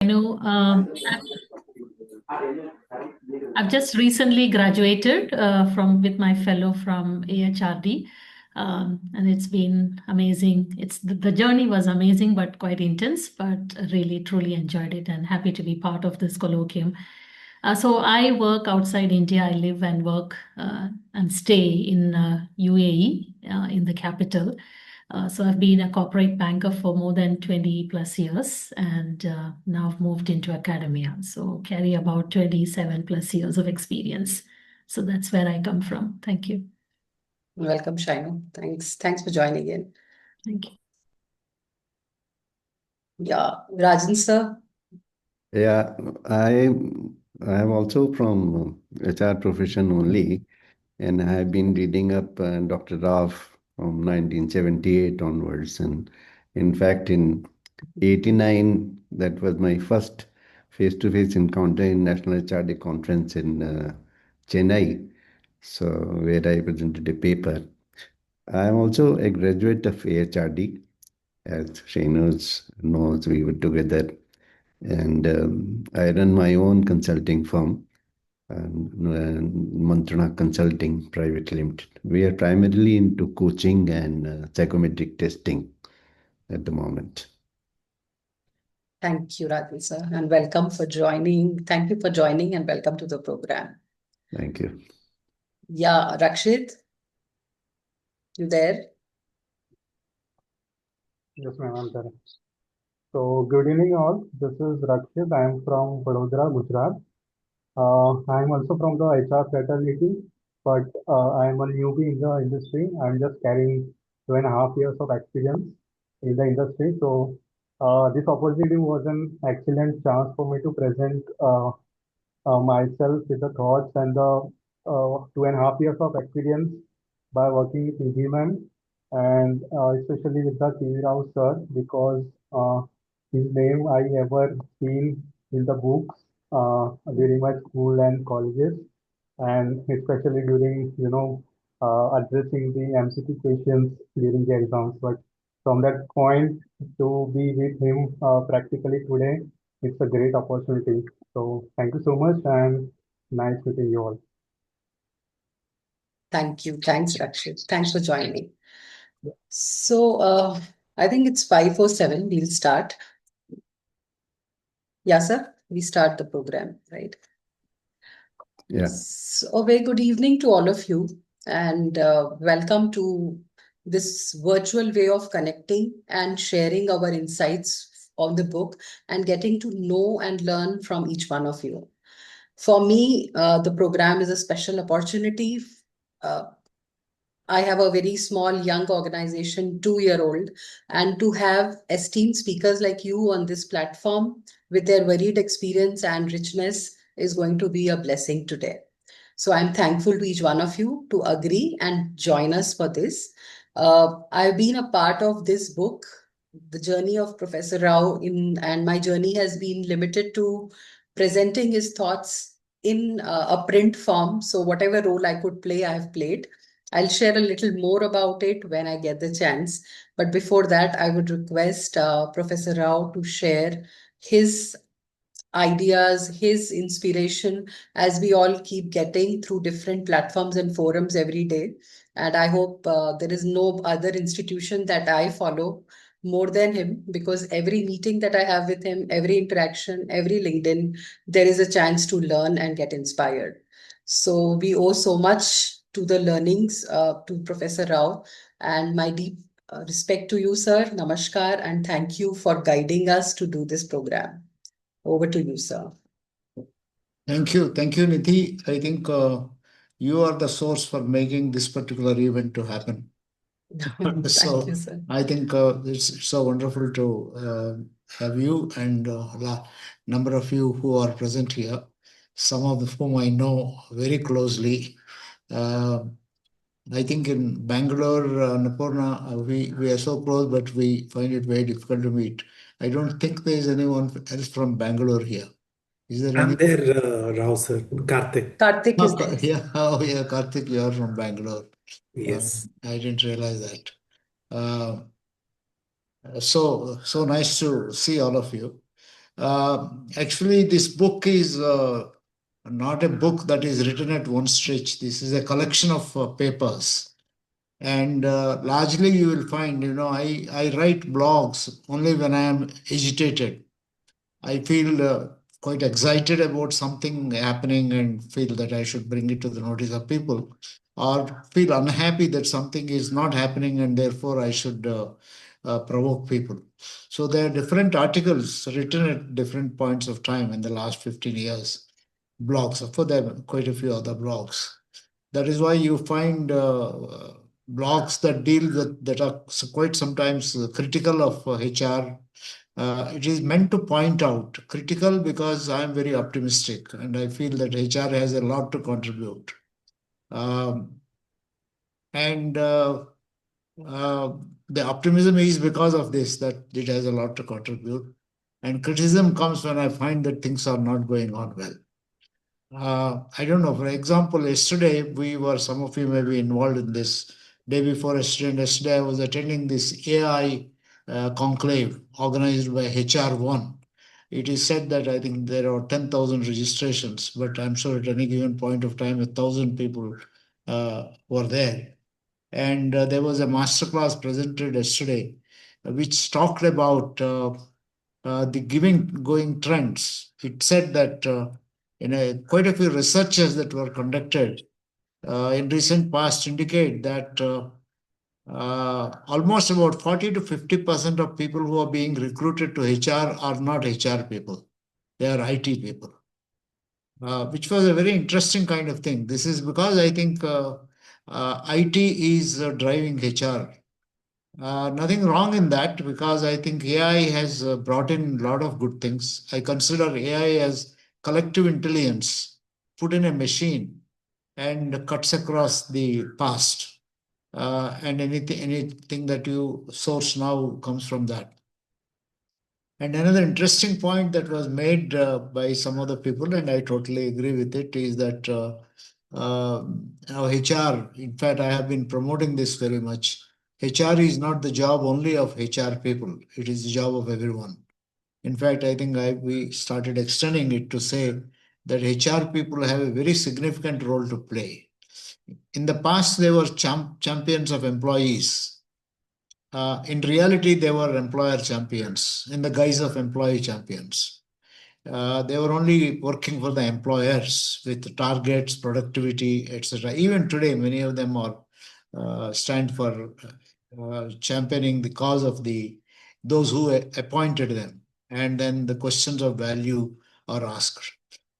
Shainu. I've just recently graduated with my fellow from AHRD, and it's been amazing. The journey was amazing, but quite intense. But really, truly enjoyed it, and happy to be part of this colloquium. So I work outside India. I live and work and stay in UAE, in the capital. So I've been a corporate banker for more than 20 plus years, and now I've moved into academia. So carry about 27 plus years of experience. So that's where I come from. Thank you. Welcome, Shainu. Thanks for joining in. Thank you. Yeah, Rajan sir. Yeah, I am also from HR profession only, and I have been reading up Dr. Rao from 1978 onwards. And in fact, in 89, that was my first face-to-face encounter in National HRD conference in Chennai, so where I presented a paper. I am also a graduate of AHRD. As Shainu knows, we were together, and I run my own consulting firm, Mantrana Consulting Private Limited. We are primarily into coaching and psychometric testing at the moment. Thank you, Rajan sir, and welcome for joining. Thank you for joining and welcome to the program. Thank you. Yeah, Rakshit, you there? Yes, ma'am, I'm there. So, good evening, all. This is Rakshit. I am from Vadodara, Gujarat. I am also from the HR fraternity, but I am a newbie in the industry. I'm just carrying 2.5 years of experience in the industry. So, this opportunity was an excellent chance for me to present myself with the thoughts and the 2.5 years of experience by working with Nidhi ma'am and especially with the TV Rao sir because his name I ever seen in the books during my school and colleges and especially during addressing the MCQ questions during the exams. But from that point to be with him practically today, it's a great opportunity. So thank you so much and nice meeting you all. Thank you. Thanks, Rakshit. Thanks for joining. So I think it's 5:07. We'll start. Yeah, sir. We start the program, right? Yeah. So a very good evening to all of you and welcome to this virtual way of connecting and sharing our insights on the book and getting to know and learn from each one of you. For me, the program is a special opportunity. I have a very small, young organization, 2-year-old, and to have esteemed speakers like you on this platform with their varied experience and richness is going to be a blessing today. So I'm thankful to each one of you to agree and join us for this. I've been a part of this book, the journey of Professor Rao, and my journey has been limited to presenting his thoughts in a print form. So whatever role I could play, I have played. I'll share a little more about it when I get the chance. But before that, I would request Professor Rao to share his ideas, his inspiration, as we all keep getting through different platforms and forums every day. And I hope there is no other institution that I follow more than him, because every meeting that I have with him, every interaction, every LinkedIn, there is a chance to learn and get inspired. So we owe so much to the learnings to Professor Rao, and my deep respect to you, sir. Namaskar, and thank you for guiding us to do this program. Over to you, sir. Thank you, Nidhi. I think you are the source for making this particular event to happen. Thank you, sir. I think it's so wonderful to have you and number of you who are present here. Some of whom I know very closely. I think in Bangalore, Napurna, we are so close, but we find it very difficult to meet. I don't think there is anyone else from Bangalore here. Is there I'm there, Rao sir. Karthik. Karthik is there. Yeah, oh yeah, Karthik, you are from Bangalore. Yes. I didn't realize that. So nice to see all of you. Actually, this book is not a book that is written at one stretch. This is a collection of papers. And largely you will find, I write blogs only when I am agitated. I feel quite excited about something happening and feel that I should bring it to the notice of people, or feel unhappy that something is not happening and therefore I should provoke people. So there are different articles written at different points of time in the last 15 years, blogs. For them, quite a few other blogs. That is why you find blogs that deal with that are quite sometimes critical of HR. It is meant to point out critical because I am very optimistic and I feel that HR has a lot to contribute. And the optimism is because of this, that it has a lot to contribute. And criticism comes when I find that things are not going on well. I don't know. For example, yesterday some of you may be involved in this. Day before yesterday, I was attending this AI conclave organized by HR1. It is said that I think there are 10,000 registrations, but I'm sure at any given point of time, 1,000 people were there. And there was a masterclass presented yesterday, which talked about the going trends. It said that quite a few researches that were conducted in recent past indicate that almost about 40 to 50% of people who are being recruited to HR are not HR people. They are IT people, which was a very interesting kind of thing. This is because I think IT is driving HR. Nothing wrong in that because I think AI has brought in a lot of good things. I consider AI as collective intelligence put in a machine and cuts across the past. And anything that you source now comes from that. And another interesting point that was made by some other people, and I totally agree with it, is that HR, in fact, I have been promoting this very much. HR is not the job only of HR people, it is the job of everyone. In fact, I think we started extending it to say that HR people have a very significant role to play. In the past, they were champions of employees. In reality, they were employer champions in the guise of employee champions. They were only working for the employers with targets, productivity, etc. Even today, many of them are stand for championing the cause of those who appointed them, and then the questions of value are asked.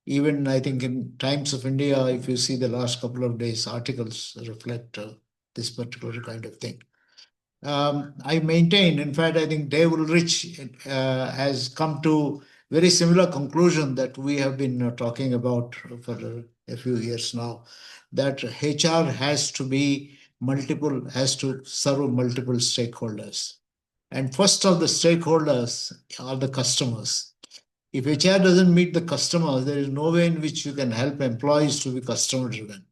Even I think in Times of India, if you see the last couple of days, articles reflect this particular kind of thing. I maintain, in fact, I think Dave Ulrich has come to very similar conclusion that we have been talking about for a few years now, that HR has to serve multiple stakeholders. And first of the stakeholders are the customers. If HR doesn't meet the customers, there is no way in which you can help employees to be customer driven.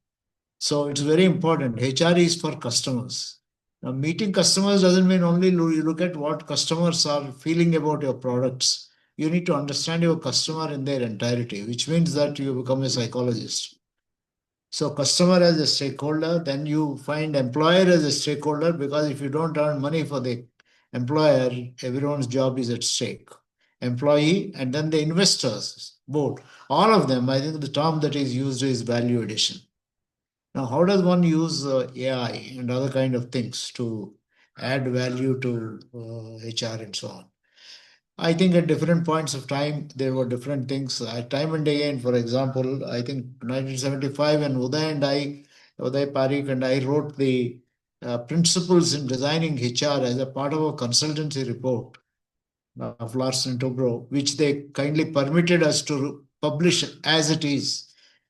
So it's very important. HR is for customers. Now, meeting customers doesn't mean only you look at what customers are feeling about your products. You need to understand your customer in their entirety, which means that you become a psychologist. So customer as a stakeholder, then you find employer as a stakeholder, because if you don't earn money for the employer, everyone's job is at stake. Employee and then the investors, both. All of them, I think the term that is used is value addition. Now, how does one use AI and other kind of things to add value to HR and so on? I think at different points of time, there were different things. Time and again, for example, I think 1975 and Uday Parikh and I wrote the principles in designing HR as a part of a consultancy report of Larsen Tobro, which they kindly permitted us to publish as it is.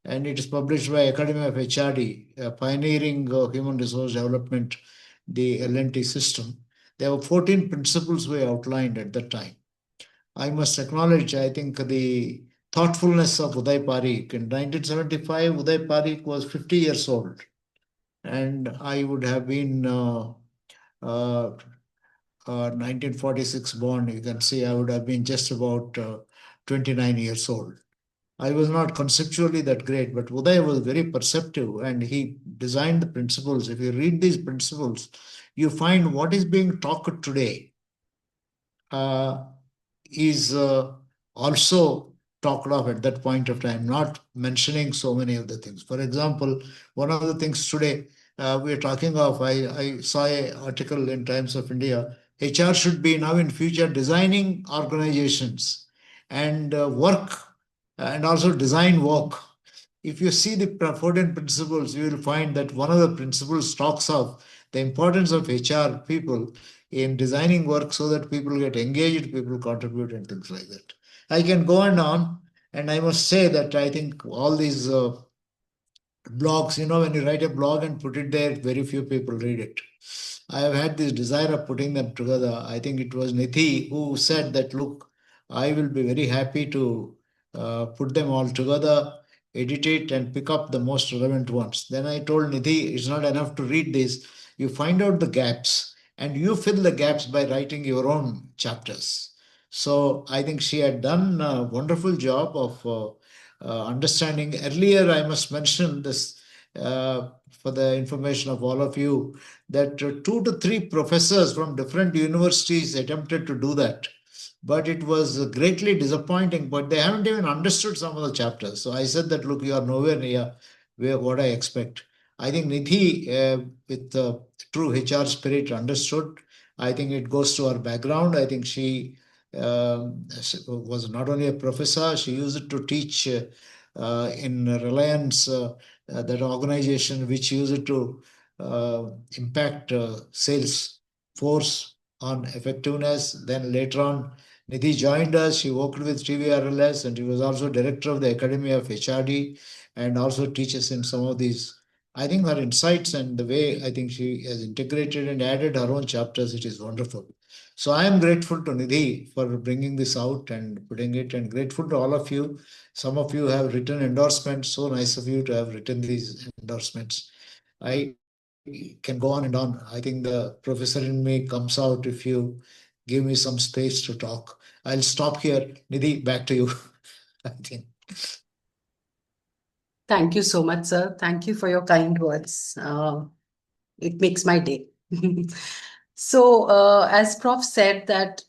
And it is published by Academy of HRD, pioneering human resource development, the L&T system. There were 14 principles we outlined at that time. I must acknowledge, I think, the thoughtfulness of Uday Parikh. In 1975, Uday Parikh was 50 years old. And I would have been 1946 born. You can see I would have been just about 29 years old. I was not conceptually that great, but Uday was very perceptive and he designed the principles. If you read these principles, you find what is being taught today is also talked of at that point of time, not mentioning so many of the things. For example, one of the things today we are talking of, I saw an article in Times of India, HR should be now in future designing organizations and work and also design work. If you see the 14 principles, you will find that one of the principles talks of the importance of HR people in designing work so that people get engaged, people contribute, and things like that. I can go on, and I must say that I think all these blogs, when you write a blog and put it there, very few people read it. I have had this desire of putting them together. I think it was Nidhi who said that, look, I will be very happy to put them all together, edit it, and pick up the most relevant ones. Then I told Nidhi, it's not enough to read this. You find out the gaps and you fill the gaps by writing your own chapters. So I think she had done a wonderful job of understanding. Earlier, I must mention this for the information of all of you, that 2 to 3 professors from different universities attempted to do that. But it was greatly disappointing, but they haven't even understood some of the chapters. So I said that, look, you are nowhere near what I expect. I think Nidhi, with true HR spirit, understood. I think it goes to her background. I think she was not only a professor, she used it to teach in Reliance, that organization which used to impact sales force on effectiveness. Then later on, Nidhi joined us. She worked with TVRLS and she was also director of the Academy of HRD and also teaches in some of these. I think her insights and the way I think she has integrated and added her own chapters, it is wonderful. So I am grateful to Nidhi for bringing this out and putting it, and grateful to all of you. Some of you have written endorsements. So nice of you to have written these endorsements. I can go on and on. I think the professor in me comes out if you give me some space to talk. I'll stop here. Nidhi, back to you. I think. Thank you so much, sir. Thank you for your kind words. It makes my day. So, as Prof said that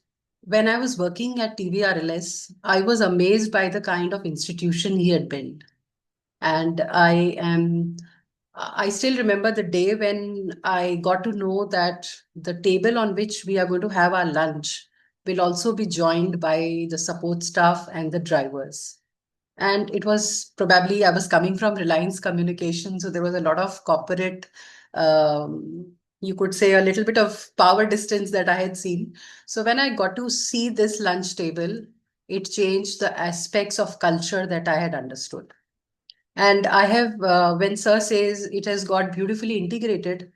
when I was working at TVRLS, I was amazed by the kind of institution he had built. And I still remember the day when I got to know that the table on which we are going to have our lunch will also be joined by the support staff and the drivers. And it was probably, I was coming from Reliance Communication, so there was a lot of corporate, you could say a little bit of power distance that I had seen. So when I got to see this lunch table, it changed the aspects of culture that I had understood. And I have, when Sir says it has got beautifully integrated,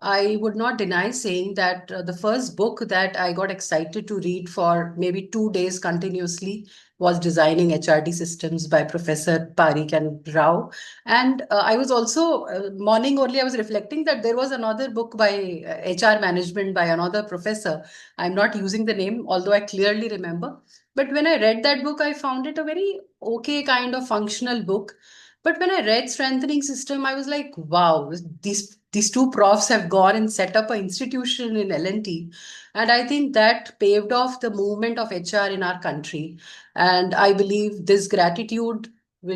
I would not deny saying that the first book that I got excited to read for maybe 2 days continuously was Designing HRD Systems by Professor Parikh and Rao. And I was also, morning only, I was reflecting that there was another book by HR Management by another professor. I'm not using the name, although I clearly remember. But when I read that book, I found it a very okay kind of functional book. But when I read Strengthening System, I was like, wow, these 2 profs have gone and set up an institution in L&T. And I think that paved off the movement of HR in our country. And I believe this gratitude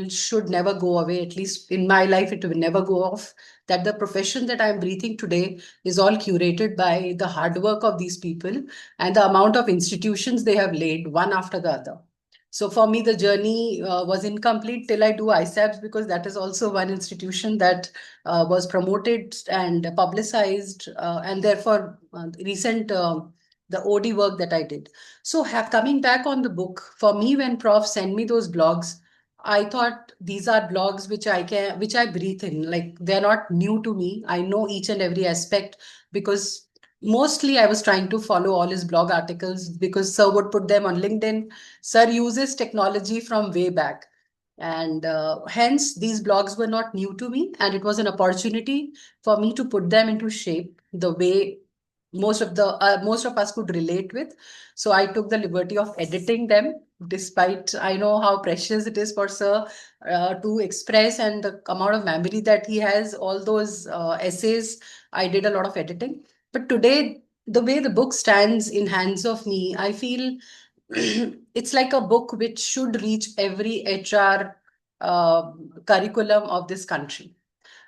should never go away. At least in my life, it will never go off. That the profession that I'm breathing today is all curated by the hard work of these people and the amount of institutions they have laid one after the other. So for me, the journey was incomplete till I do ISABS, because that is also one institution that was promoted and publicized, and therefore recent the OD work that I did. So coming back on the book, for me, when Prof sent me those blogs, I thought these are blogs which I breathe in. Like, they're not new to me. I know each and every aspect because mostly I was trying to follow all his blog articles because Sir would put them on LinkedIn. Sir uses technology from way back. And hence, these blogs were not new to me. And it was an opportunity for me to put them into shape the way most of us could relate with. So I took the liberty of editing them despite I know how precious it is for Sir to express, and the amount of memory that he has, all those essays, I did a lot of editing. But today, the way the book stands in hands of me, I feel it's like a book which should reach every HR curriculum of this country.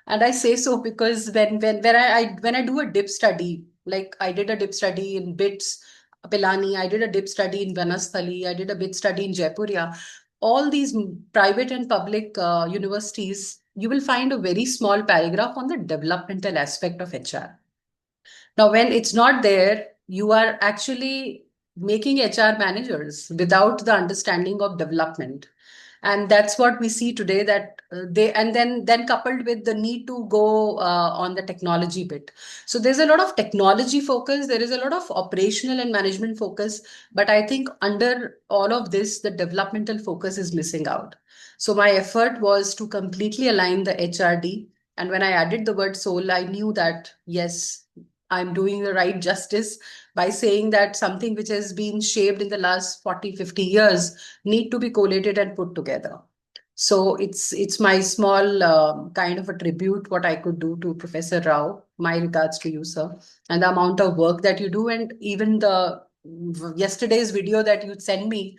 And I say so because when I do a dip study, like I did a dip study in BITS, Pilani, I did a dip study in Vanasthali, I did a bit study in Jaipurya. All these private and public universities, you will find a very small paragraph on the developmental aspect of HR. Now, when it's not there, you are actually making HR managers without the understanding of development. And that's what we see today, that they, and then coupled with the need to go on the technology bit. So there's a lot of technology focus, there is a lot of operational and management focus, but I think under all of this, the developmental focus is missing out. So my effort was to completely align the HRD. And when I added the word soul, I knew that, yes, I'm doing the right justice by saying that something which has been shaped in the last 40, 50 years need to be collated and put together. So it's my small kind of a tribute what I could do to Professor Rao. My regards to you, sir, and the amount of work that you do, and even the yesterday's video that you sent me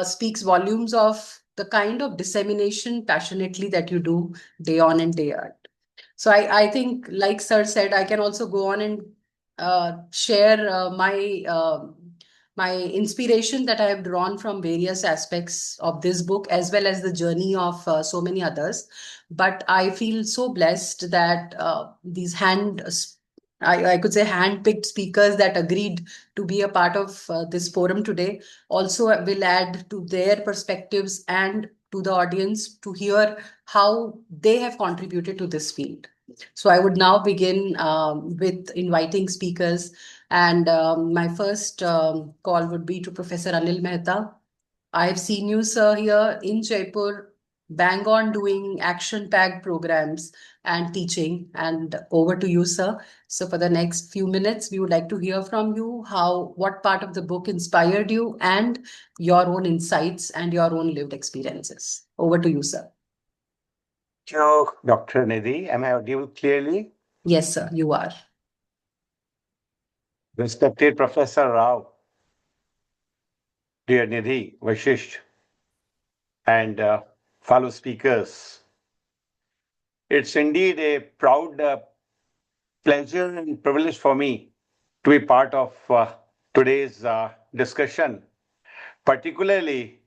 speaks volumes of the kind of dissemination passionately that you do day on and day out. So I think, like Sir said, I can also go on and share my inspiration that I have drawn from various aspects of this book, as well as the journey of so many others. But I feel so blessed that these I could say hand-picked speakers that agreed to be a part of this forum today also will add to their perspectives and to the audience to hear how they have contributed to this field. So I would now begin with inviting speakers. And my first call would be to Professor Anil Mehta. I've seen you, sir, here in Jaipur, bang on doing action-packed programs and teaching. And over to you, sir. So for the next few minutes, we would like to hear from you what part of the book inspired you and your own insights and your own lived experiences. Over to you, sir. Thank you, Dr. Nidhi. Am I audible clearly? Yes, sir, you are. Respected Professor Rao, dear Nidhi, Vashisht, and fellow speakers. It's indeed a proud pleasure and privilege for me to be part of today's discussion, particularly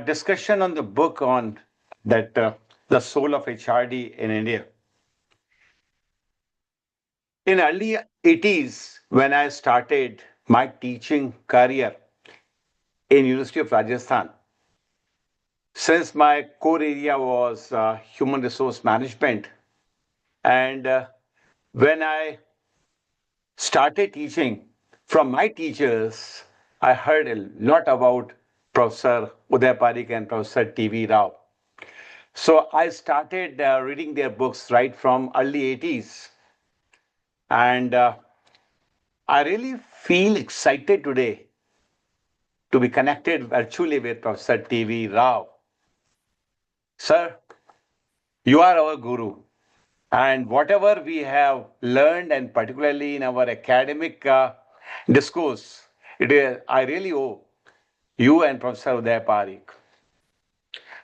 discussion on the book on that the soul of HRD in India. In early 80s, when I started my teaching career in University of Rajasthan, since my core area was human resource management, and when I started teaching from my teachers, I heard a lot about Professor Uday Parikh and Professor T.V. Rao. So I started reading their books right from early 80s. And I really feel excited today to be connected virtually with Professor T.V. Rao. Sir, you are our guru. And whatever we have learned, and particularly in our academic discourse, I really owe you and Professor Uday Parikh.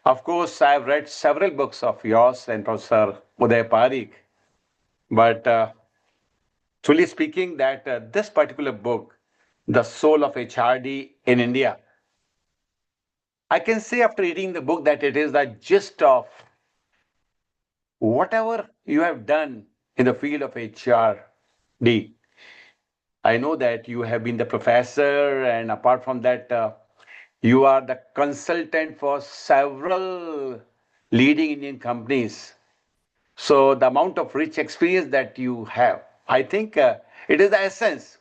Of course, I have read several books of yours and Professor Uday Parikh, but truly speaking, that this particular book, The Soul of HRD in India, I can say after reading the book that it is the gist of whatever you have done in the field of HRD. I know that you have been the professor, and apart from that, you are the consultant for several leading Indian companies. So the amount of rich experience that you have, I think it is the essence.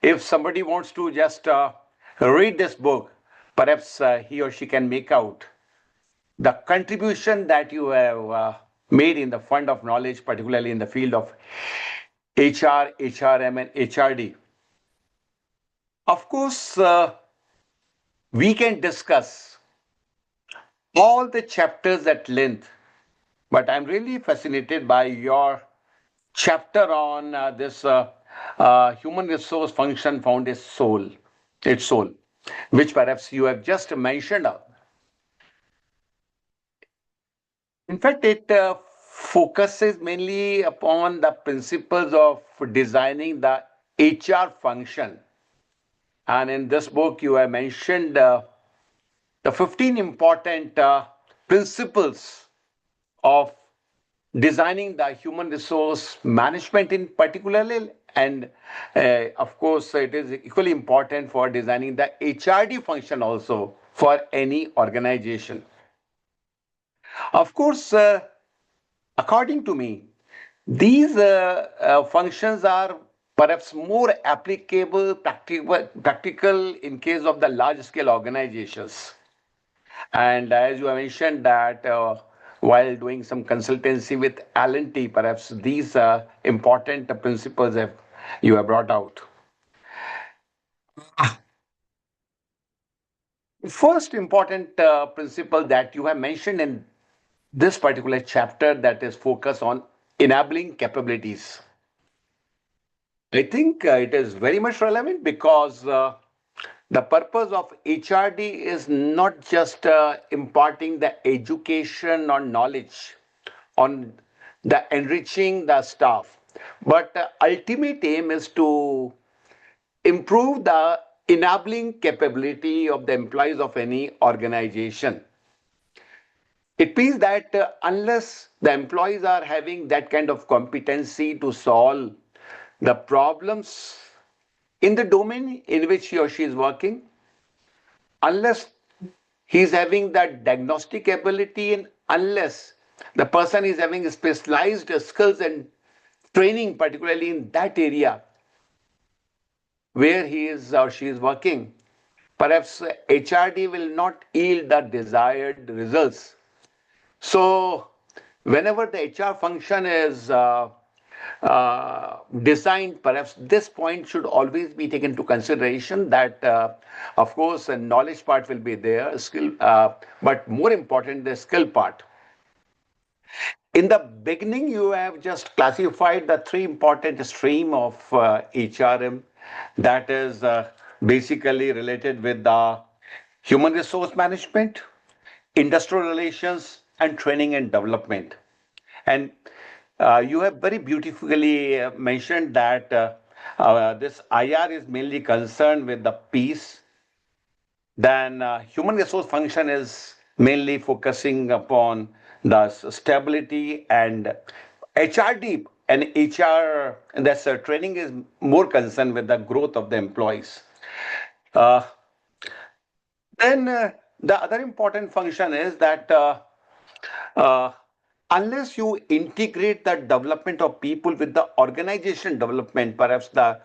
If somebody wants to just read this book, perhaps he or she can make out the contribution that you have made in the fund of knowledge, particularly in the field of HR, HRM, and HRD. Of course, we can discuss all the chapters at length, but I'm really fascinated by your chapter on this human resource function found its soul, which perhaps you have just mentioned. In fact, it focuses mainly upon the principles of designing the HR function. And in this book, you have mentioned the 15 important principles of designing the human resource management in particularly, and of course it is equally important for designing the HRD function also for any organization. Of course, according to me, these functions are perhaps more applicable, practical in case of the large scale organizations. And as you have mentioned that while doing some consultancy with L&T, perhaps these important principles you have brought out. First important principle that you have mentioned in this particular chapter, that is focus on enabling capabilities. I think it is very much relevant because the purpose of HRD is not just imparting the education or knowledge on the enriching the staff, but the ultimate aim is to improve the enabling capability of the employees of any organization. It means that unless the employees are having that kind of competency to solve the problems in the domain in which he or she is working, unless he is having that diagnostic ability, and unless the person is having specialized skills and training, particularly in that area where he is or she is working, perhaps HRD will not yield the desired results. So, whenever the HR function is designed, perhaps this point should always be taken into consideration that, of course, a knowledge part will be there, skill, but more important, the skill part. In the beginning, you have just classified the three important stream of HRM, that is basically related with the human resource management, industrial relations, and training and development. And you have very beautifully mentioned that this IR is mainly concerned with the peace. Then human resource function is mainly focusing upon the stability, and HRD and HR, and that's training is more concerned with the growth of the employees. Uh, then the other important function is that uh, unless you integrate the development of people with the organization development, perhaps the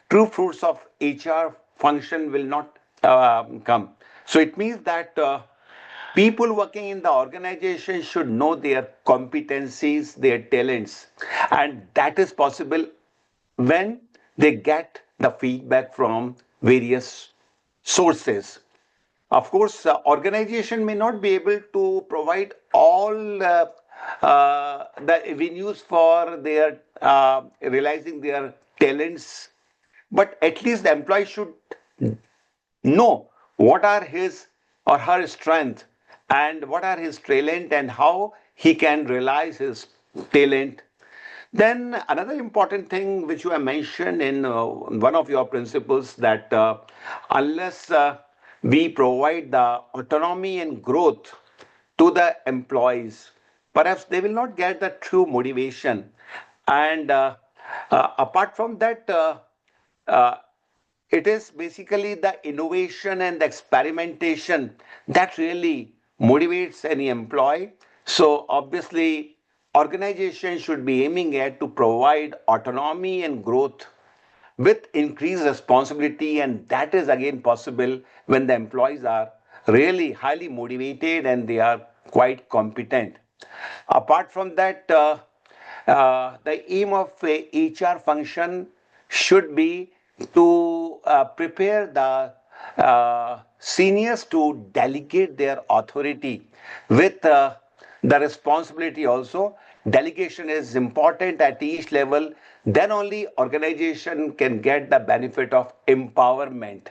true fruits of HR function will not come. So it means that people working in the organization should know their competencies, their talents, and that is possible when they get the feedback from various sources. Of course, organization may not be able to provide all the avenues for their realizing their talents, but at least the employee should know what are his or her strength and what are his talent and how he can realize his talent. Then another important thing which you have mentioned in one of your principles, that unless we provide the autonomy and growth to the employees, perhaps they will not get the true motivation. And apart from that, uh, it is basically the innovation and the experimentation that really motivates any employee. So obviously, organization should be aiming at to provide autonomy and growth with increased responsibility, and that is again possible when the employees are really highly motivated and they are quite competent. Apart from that, the aim of a HR function should be to prepare the seniors to delegate their authority with the responsibility also. Delegation is important at each level. Then only organization can get the benefit of empowerment.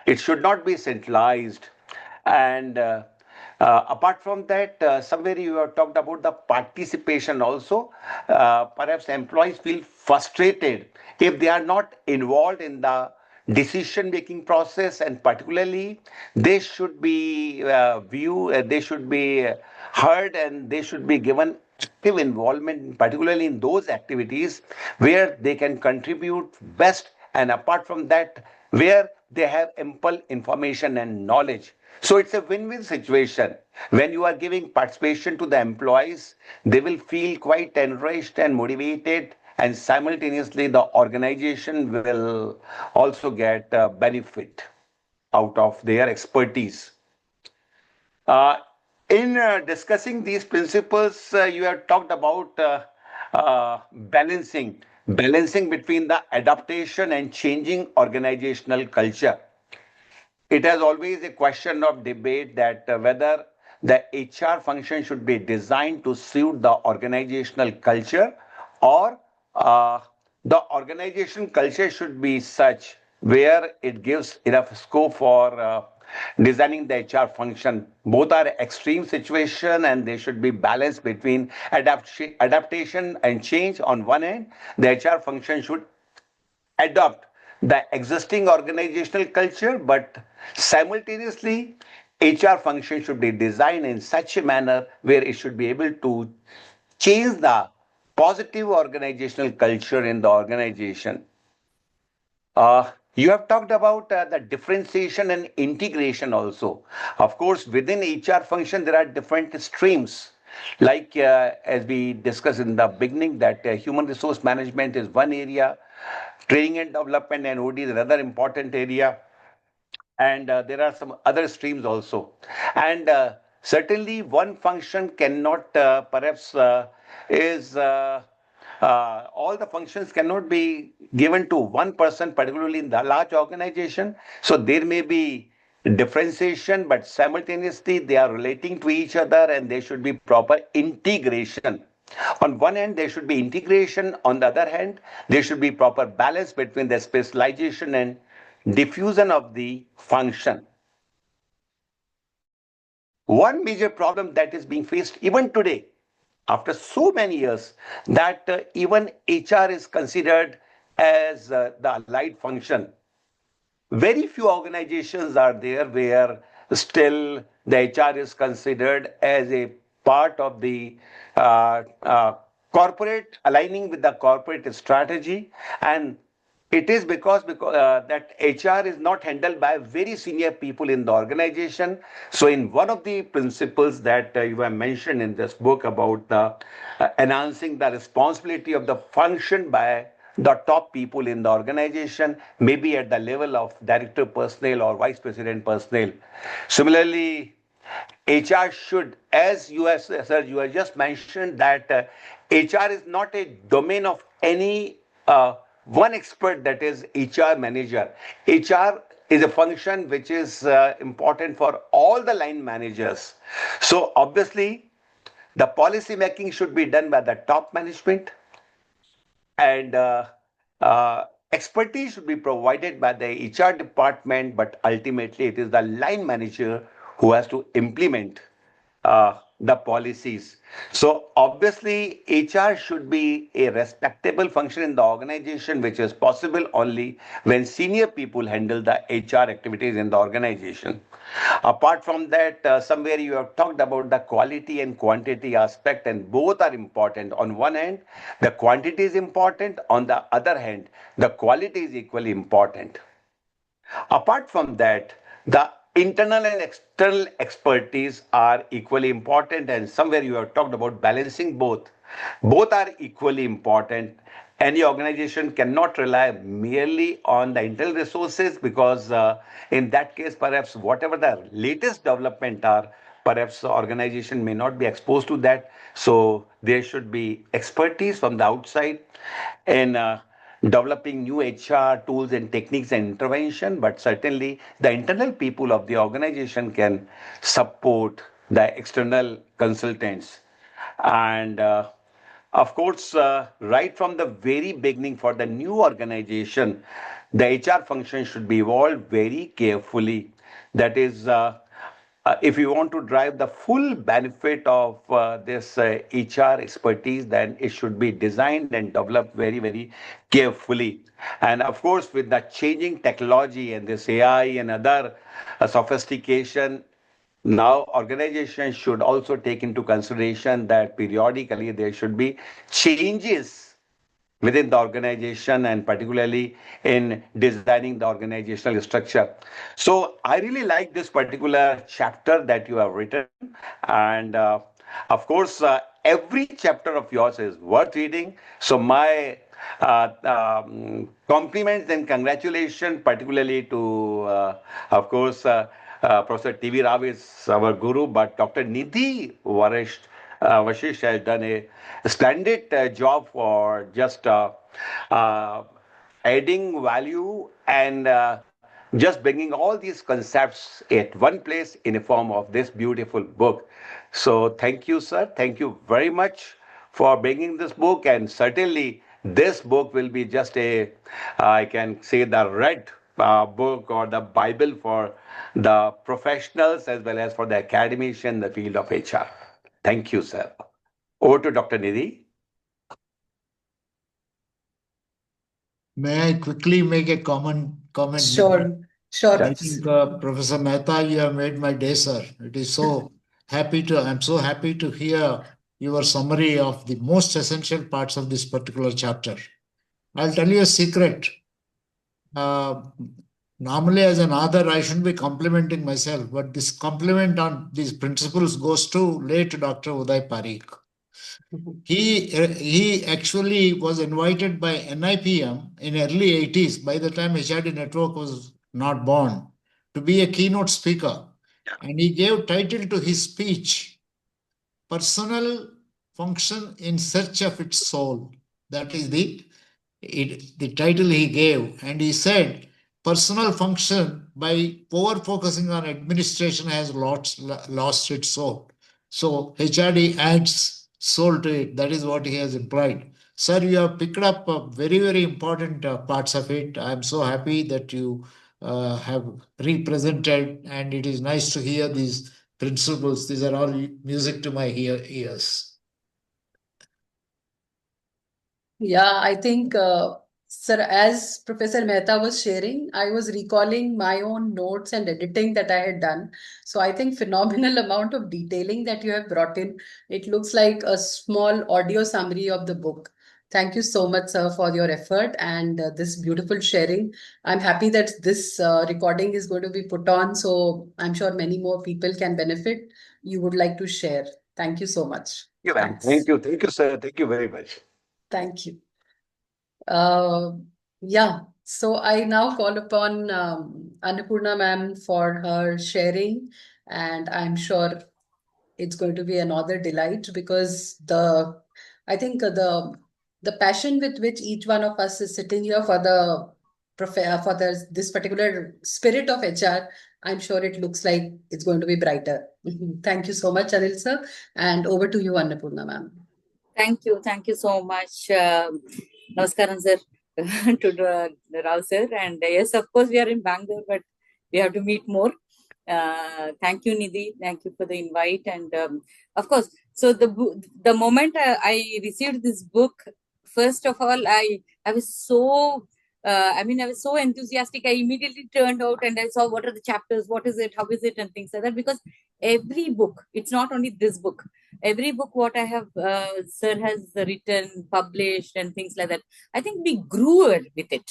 It should not be centralized. And apart from that, somewhere you have talked about the participation also. Perhaps employees feel frustrated if they are not involved in the decision making process, and particularly they should be they should be heard, and they should be given active involvement, particularly in those activities where they can contribute best, and apart from that, where they have ample information and knowledge. So it's a win-win situation. When you are giving participation to the employees, they will feel quite enriched and motivated, and simultaneously the organization will also get benefit out of their expertise. Uh, in discussing these principles, you have talked about balancing between the adaptation and changing organizational culture. It has always a question of debate that whether the HR function should be designed to suit the organizational culture, or uh, the organization culture should be such where it gives enough scope for designing the HR function. Both are extreme situation, and they should be balanced between adaptation and change on one end. The HR function should adopt the existing organizational culture, but simultaneously, HR function should be designed in such a manner where it should be able to change the positive organizational culture in the organization. You have talked about the differentiation and integration also. Of course, within HR function, there are different streams. Like as we discussed in the beginning, that human resource management is one area, training and development and OD is another important area, and there are some other streams also. And certainly, one function cannot perhaps is all the functions cannot be given to one person, particularly in the large organization. So there may be differentiation, but simultaneously they are relating to each other, and there should be proper integration. On one hand, there should be integration. On the other hand, there should be proper balance between the specialization and diffusion of the function. One major problem that is being faced even today, after so many years, that even HR is considered as the allied function. Very few organizations are there where still the HR is considered as a part of the corporate, aligning with the corporate strategy. And it is because that HR is not handled by very senior people in the organization. So, in one of the principles that you have mentioned in this book about the enhancing the responsibility of the function by the top people in the organization, maybe at the level of director personnel or vice president personnel. Similarly, HR should, as you have, sir, you have just mentioned that HR is not a domain of any one expert, that is HR manager. HR is a function which is important for all the line managers. So obviously, the policy making should be done by the top management, and expertise should be provided by the HR department, but ultimately it is the line manager who has to implement the policies. So obviously, HR should be a respectable function in the organization, which is possible only when senior people handle the HR activities in the organization. Apart from that, somewhere you have talked about the quality and quantity aspect, and both are important. On one hand, the quantity is important. On the other hand, the quality is equally important. Apart from that, the internal and external expertise are equally important, and somewhere you have talked about balancing both. Both are equally important. Any organization cannot rely merely on the internal resources, because in that case, perhaps whatever the latest development are, perhaps the organization may not be exposed to that. So there should be expertise from the outside. And developing new HR tools and techniques and intervention, but certainly the internal people of the organization can support the external consultants. And of course, right from the very beginning for the new organization, the HR function should be evolved very carefully. That is, if you want to drive the full benefit of this HR expertise, then it should be designed and developed very, very carefully. And of course, with the changing technology and this AI and other sophistication, now organizations should also take into consideration that periodically there should be changes within the organization and particularly in designing the organizational structure. So I really like this particular chapter that you have written. And of course, every chapter of yours is worth reading. So my compliments and congratulations, particularly to, of course, Professor T.V. Rao is our guru, but Dr. Nidhi Vashisht has done a splendid job for just adding value and just bringing all these concepts at one place in a form of this beautiful book. So thank you, sir. Thank you very much for bringing this book. And certainly this book will be just I can say the red book or the Bible for the professionals as well as for the academicians in the field of HR. Thank you, sir. Over to Dr. Nidhi. May I quickly make a comment? Sure, sure. I think Professor Mehta, you have made my day, sir. It is so I'm so happy to hear your summary of the most essential parts of this particular chapter. I'll tell you a secret. Normally, as an author, I shouldn't be complimenting myself, but this compliment on these principles goes to late Dr. Uday Parikh. He actually was invited by NIPM in early 80s, by the time HRD network was not born, to be a keynote speaker. And he gave title to his speech, Personal Function in Search of Its Soul. That is the title he gave. And he said, personal function, by over-focusing on administration, has lost its soul. So HRD adds soul to it. That is what he has implied. Sir, you have picked up very, very important parts of it. I'm so happy that you have represented, and it is nice to hear these principles. These are all music to my ears. Yeah, I think, sir, as Professor Mehta was sharing, I was recalling my own notes and editing that I had done. So I think phenomenal amount of detailing that you have brought in. It looks like a small audio summary of the book. Thank you so much, sir, for your effort and this beautiful sharing. I'm happy that this recording is going to be put on, so I'm sure many more people can benefit. You would like to share. Thank you so much. Thanks. Thank you, sir. Thank you very much. Thank you. Yeah, so I now call upon Annapurna ma'am for her sharing, and I'm sure it's going to be another delight because I think the passion with which each one of us is sitting here for this particular spirit of HR, I'm sure it looks like it's going to be brighter. Thank you so much, Anil sir, and over to you, Annapurna ma'am. Thank you so much. Namaskaram, sir, to the Rao sir. And yes, of course, we are in Bangalore, but we have to meet more. Thank you, Nidhi. Thank you for the invite. And of course, so the moment I received this book, first of all, I was so I was so enthusiastic. I immediately turned out and I saw what are the chapters, what is it, how is it, and things like that. Because every book, it's not only this book, every book what I have, sir has written, published, and things like that, I think we grew with it.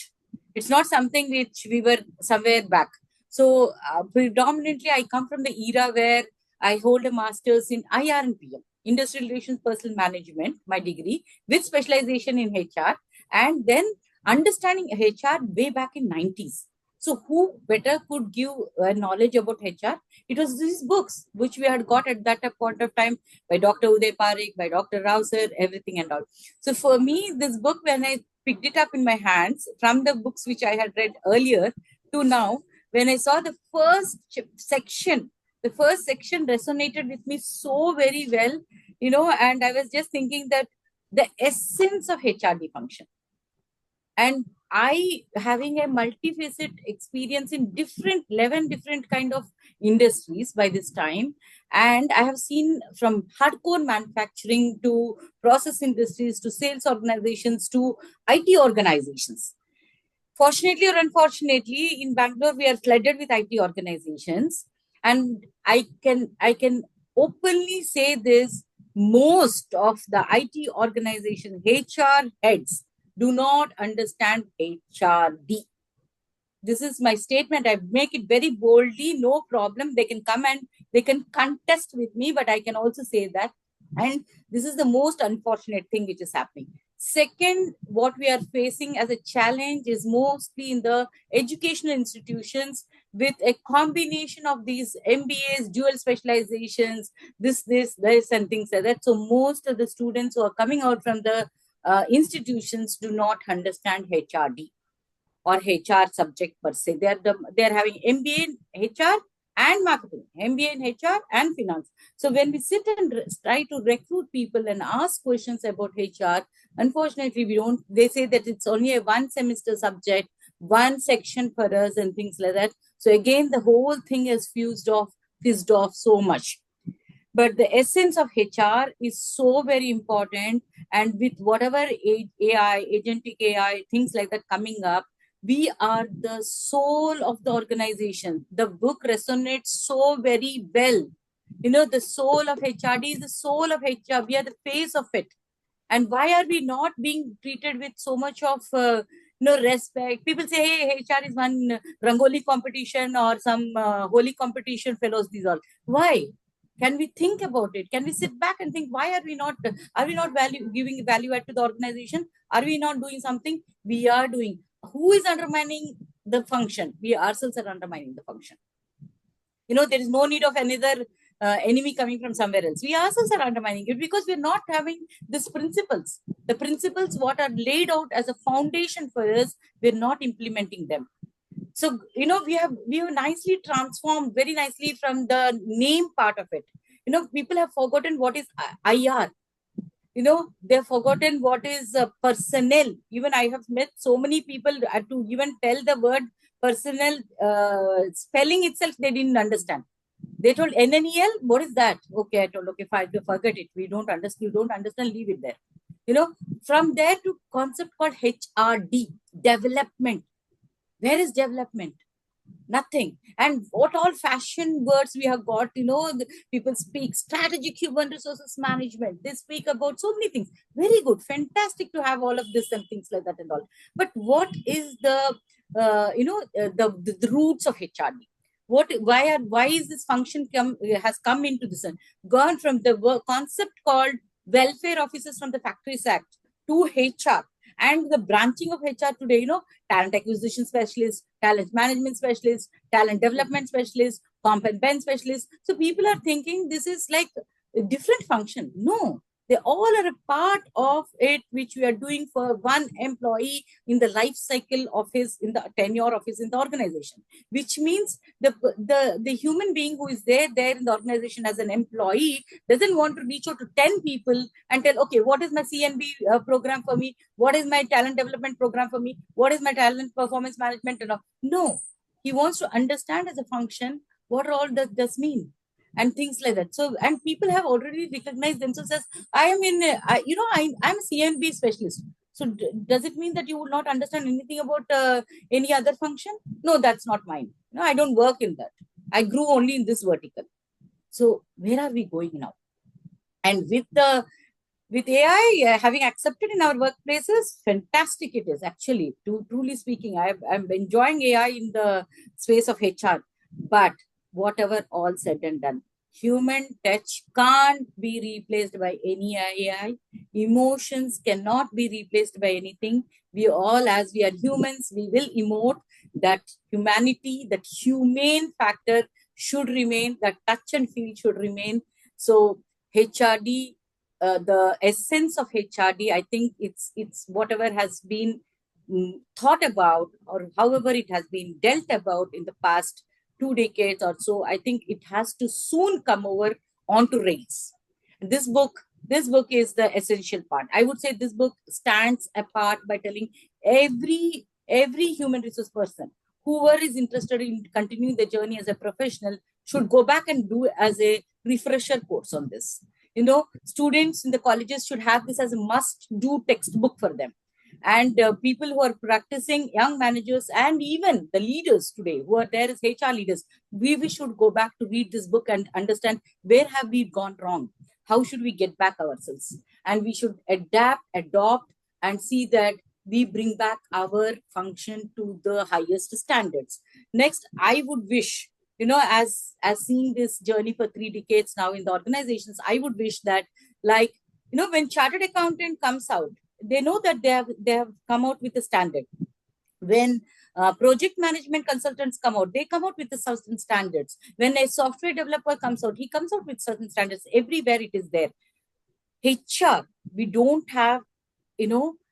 It's not something which we were somewhere back. So predominantly, I come from the era where I hold a master's in IR and PM, Industrial Relations Personal Management, my degree, with specialization in HR, and then understanding HR way back in 90s. So who better could give knowledge about HR? It was these books which we had got at that point of time by Dr. Uday Parikh, by Dr. Rao sir, everything and all. So for me, this book, when I picked it up in my hands from the books which I had read earlier to now, when I saw the first section resonated with me so very well, and I was just thinking that the essence of HRD function. And I, having a multifaceted experience in 11 different kind of industries by this time, and I have seen from hardcore manufacturing to process industries to sales organizations to IT organizations. Fortunately or unfortunately, in Bangalore, we are flooded with IT organizations. And I can openly say this, most of the IT organization HR heads do not understand HRD. This is my statement. I make it very boldly, no problem. They can come and they can contest with me, but I can also say that. And this is the most unfortunate thing which is happening. Second, what we are facing as a challenge is mostly in the educational institutions with a combination of these MBAs, dual specializations, this, and things like that. So most of the students who are coming out from the institutions do not understand HRD or HR subject per se. They're having MBA in HR and marketing, MBA in HR and finance. So when we sit and try to recruit people and ask questions about HR, unfortunately we don't. They say that it's only a 1 semester subject, 1 section for us and things like that. So again, the whole thing is fizzed off so much. But the essence of HR is so very important. And with whatever AI, agentic AI, things like that coming up, we are the soul of the organization. The book resonates so very well. The soul of HRD is the soul of HR. We are the face of it. And why are we not being treated with so much of respect? People say, hey, HR is one Rangoli competition or some holy competition fellows, these all. Why? Can we think about it? Can we sit back and think, why are we not giving value add to the organization? Are we not doing something? We are doing. Who is undermining the function? We ourselves are undermining the function. There is no need of another enemy coming from somewhere else. We ourselves are undermining it because we're not having these principles. The principles what are laid out as a foundation for us, we're not implementing them. So, we have nicely transformed very nicely from the name part of it. People have forgotten what is IR. They've forgotten what is personnel. Even I have met so many people to even tell the word personnel, spelling itself, they didn't understand. They told NNEL, what is that? Okay, I told, okay, fine, forget it. We don't understand, you don't understand, leave it there. From there to concept called HRD, development. Where is development? Nothing. And what all fashion words we have got, people speak strategic human resources management. They speak about so many things. Very good. Fantastic to have all of this and things like that and all. But what is the roots of HRD? Why is this function has come into this and gone from the concept called welfare officers from the Factories Act to HR? And the branching of HR today, talent acquisition specialist, talent management specialist, talent development specialist, comp and ben specialist. So people are thinking this is like a different function. No, they all are a part of it, which we are doing for one employee in the life cycle of in the tenure of in the organization, which means the human being who is there in the organization as an employee doesn't want to reach out to 10 people and tell, okay, what is my CNB program for me? What is my talent development program for me? What is my talent performance management? No, he wants to understand as a function, what all does this mean? And things like that. So, and people have already recognized themselves as, I'm a CNB specialist. So does it mean that you will not understand anything about any other function? No, that's not mine. No, I don't work in that. I grew only in this vertical. So where are we going now? And with AI having accepted in our workplaces, fantastic it is actually. Truly speaking, I'm enjoying AI in the space of HR. But whatever all said and done, human touch can't be replaced by any AI. Emotions cannot be replaced by anything. We all, as we are humans, we will emote. That humanity, that humane factor should remain. That touch and feel should remain. So HRD the essence of HRD, I think it's whatever has been thought about, or however it has been dealt about in the past 2 decades or so, I think it has to soon come over onto rails. This book is the essential part. I would say this book stands apart by telling every human resource person, whoever is interested in continuing the journey as a professional, should go back and do as a refresher course on this. Students in the colleges should have this as a must-do textbook for them. And people who are practicing, young managers, and even the leaders today who are there as HR leaders, we should go back to read this book and understand where have we gone wrong, how should we get back ourselves, and we should adopt, and see that we bring back our function to the highest standards. Next, I would wish, as seeing this journey for 3 decades now in the organizations, I would wish that, like, when chartered accountant comes out, they know that they have come out with a standard. When project management consultants come out, they come out with the certain standards. When a software developer comes out, he comes out with certain standards. Everywhere it is there. HR, we don't have,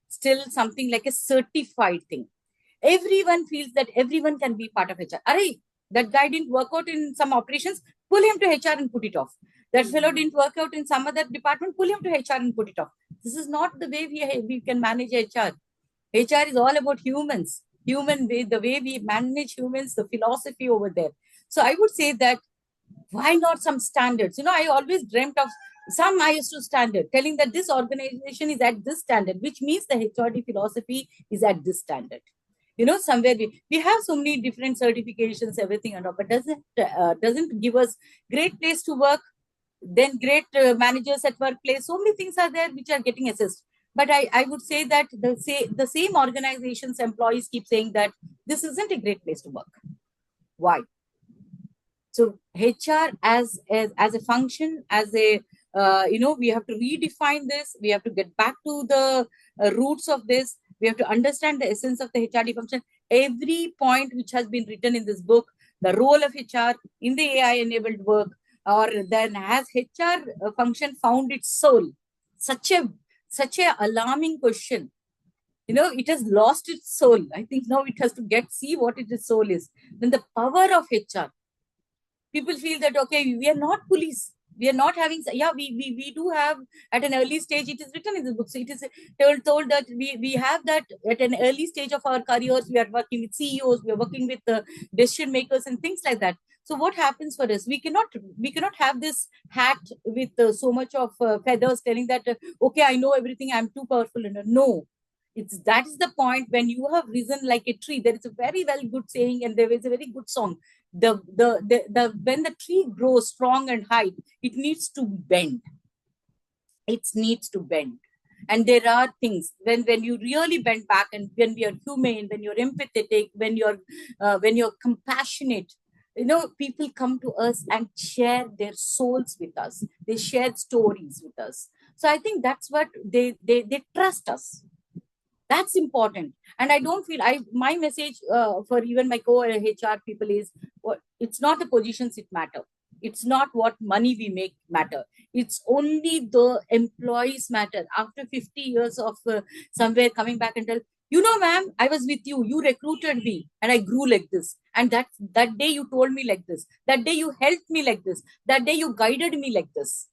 still something like a certified thing. Everyone feels that everyone can be part of HR. That guy didn't work out in some operations, pull him to HR and put it off. That fellow didn't work out in some other department, pull him to HR and put it off. This is not the way we can manage HR. HR is all about humans, the way we manage humans, the philosophy over there. So I would say that, why not some standards? I always dreamt of some ISO standard telling that this organization is at this standard, which means the HRD philosophy is at this standard. Somewhere we have so many different certifications, everything and all, but doesn't give us great place to work, then great managers at workplace. So many things are there which are getting assessed. But I would say that the same organization's employees keep saying that this isn't a great place to work. Why? So HR as a function, as a we have to redefine this. We have to get back to the roots of this. We have to understand the essence of the HRD function. Every point which has been written in this book, the role of HR in the AI-enabled work, or then has HR function found its soul? Such a alarming question. It has lost its soul. I think now it has to see what its soul is. Then the power of HR. People feel that, okay, we are not police. We are not having, we do have at an early stage, it is written in the book. So it is told that we have that at an early stage of our careers. We are working with CEOs, we are working with decision makers and things like that. So what happens for us? We cannot have this hat with so much of feathers telling that, okay, I know everything, I'm too powerful. No. That is the point when you have risen like a tree. There is a very well good saying, and there is a very good song. When the tree grows strong and high, it needs to bend. It needs to bend. And there are things when you really bend back, and when we are humane, when you're empathetic, when you're compassionate, people come to us and share their souls with us. They share stories with us. So I think that's what they trust us. That's important. And I don't feel my message for even my co-HR people is, it's not the positions that matter. It's not what money we make matter. It's only the employees matter. After 50 years of somewhere coming back and tell, ma'am, I was with you. You recruited me and I grew like this. And that day you told me like this. That day you helped me like this. That day you guided me like this.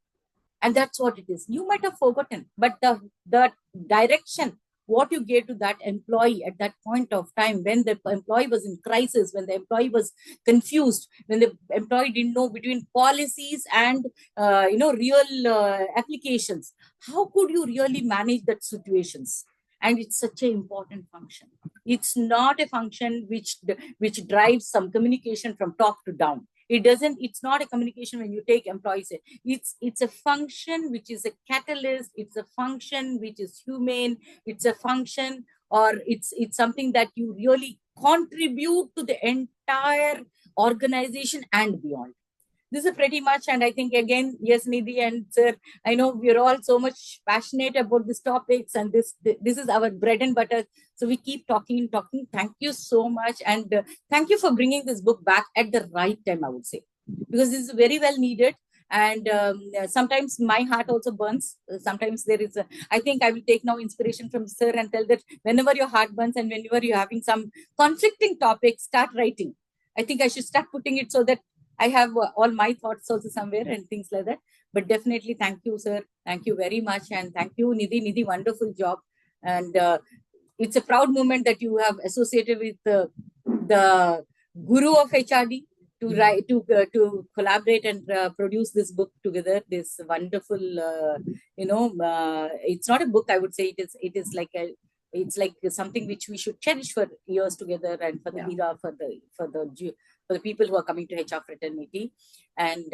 And that's what it is. You might have forgotten, but the direction, what you gave to that employee at that point of time, when the employee was in crisis, when the employee was confused, when the employee didn't know between policies and real applications, how could you really manage that situations? And it's such an important function. It's not a function which drives some communication from top to down. It's not a communication when you take employees. It's a function which is a catalyst. It's a function which is humane. It's a function, or it's something that you really contribute to the entire organization and beyond. This is pretty much, and I think again, yes, Nidhi and sir, I know we're all so much passionate about these topics, and this is our bread and butter. So we keep talking. Thank you so much, and thank you for bringing this book back at the right time, I would say, because this is very well needed. And sometimes my heart also burns. Sometimes there is I think I will take now inspiration from sir and tell that whenever your heart burns and whenever you're having some conflicting topics, start writing. I think I should start putting it so that I have all my thoughts also somewhere and things like that. But definitely, thank you, sir. Thank you very much. And thank you, Nidhi. Nidhi, wonderful job. And it's a proud moment that you have associated with the guru of HRD to write, to collaborate and produce this book together. This wonderful, it's not a book. I would say it is like a. It's like something which we should cherish for years together, and for the era, for the people who are coming to HR fraternity. And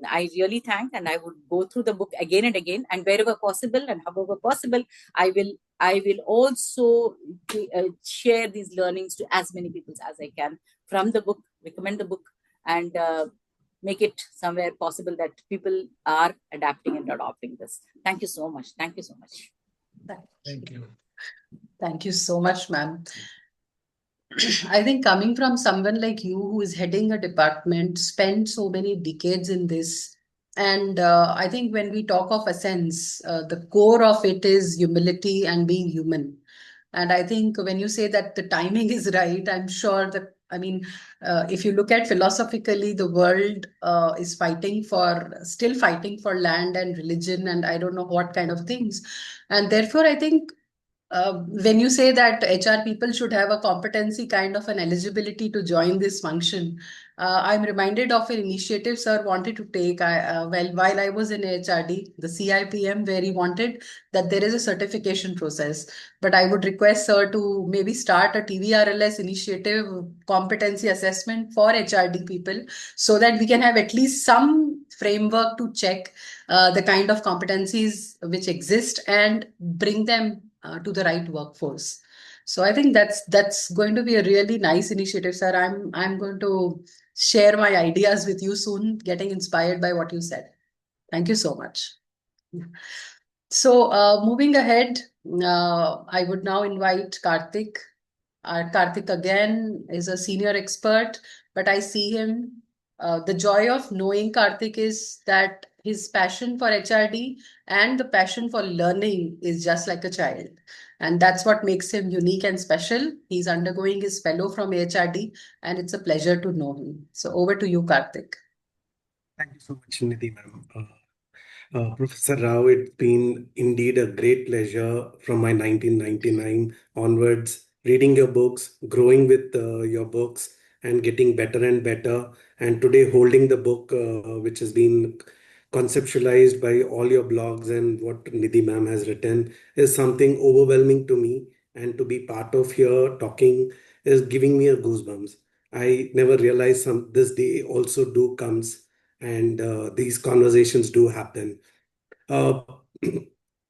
I really thank, and I would go through the book again and again, and wherever possible and however possible, I will also share these learnings to as many people as I can from the book, recommend the book, and make it somewhere possible that people are adapting and adopting this. Thank you so much. Thank you so much. Thank you. Thank you so much, ma'am. I think coming from someone like you who is heading a department, spent so many decades in this, and I think when we talk of essence, the core of it is humility and being human. And I think when you say that the timing is right, I'm sure that, I mean, if you look at philosophically, the world is still fighting for land and religion, and I don't know what kind of things. And therefore, I think when you say that HR people should have a competency kind of an eligibility to join this function, I'm reminded of an initiative sir wanted to take. While I was in HRD, the CIPM, where he wanted that there is a certification process. But I would request sir to maybe start a TVRLS initiative, competency assessment for HRD people, so that we can have at least some framework to check the kind of competencies which exist and bring them to the right workforce. So I think that's going to be a really nice initiative, sir. I'm going to share my ideas with you soon, getting inspired by what you said. Thank you so much. So moving ahead, I would now invite Karthik. Karthik again is a senior expert, but I see him. The joy of knowing Karthik is that his passion for HRD and the passion for learning is just like a child. And that's what makes him unique and special. He's undergoing his fellow from HRD, and it's a pleasure to know him. So over to you, Karthik. Thank you so much, Nidhi, ma'am. Professor Rao, it's been indeed a great pleasure from my 1999 onwards, reading your books, growing with your books, and getting better and better. And today, holding the book, which has been conceptualized by all your blogs and what Nidhi ma'am has written, is something overwhelming to me. And to be part of here talking is giving me a goosebumps. I never realized this day also do comes, and these conversations do happen. Uh,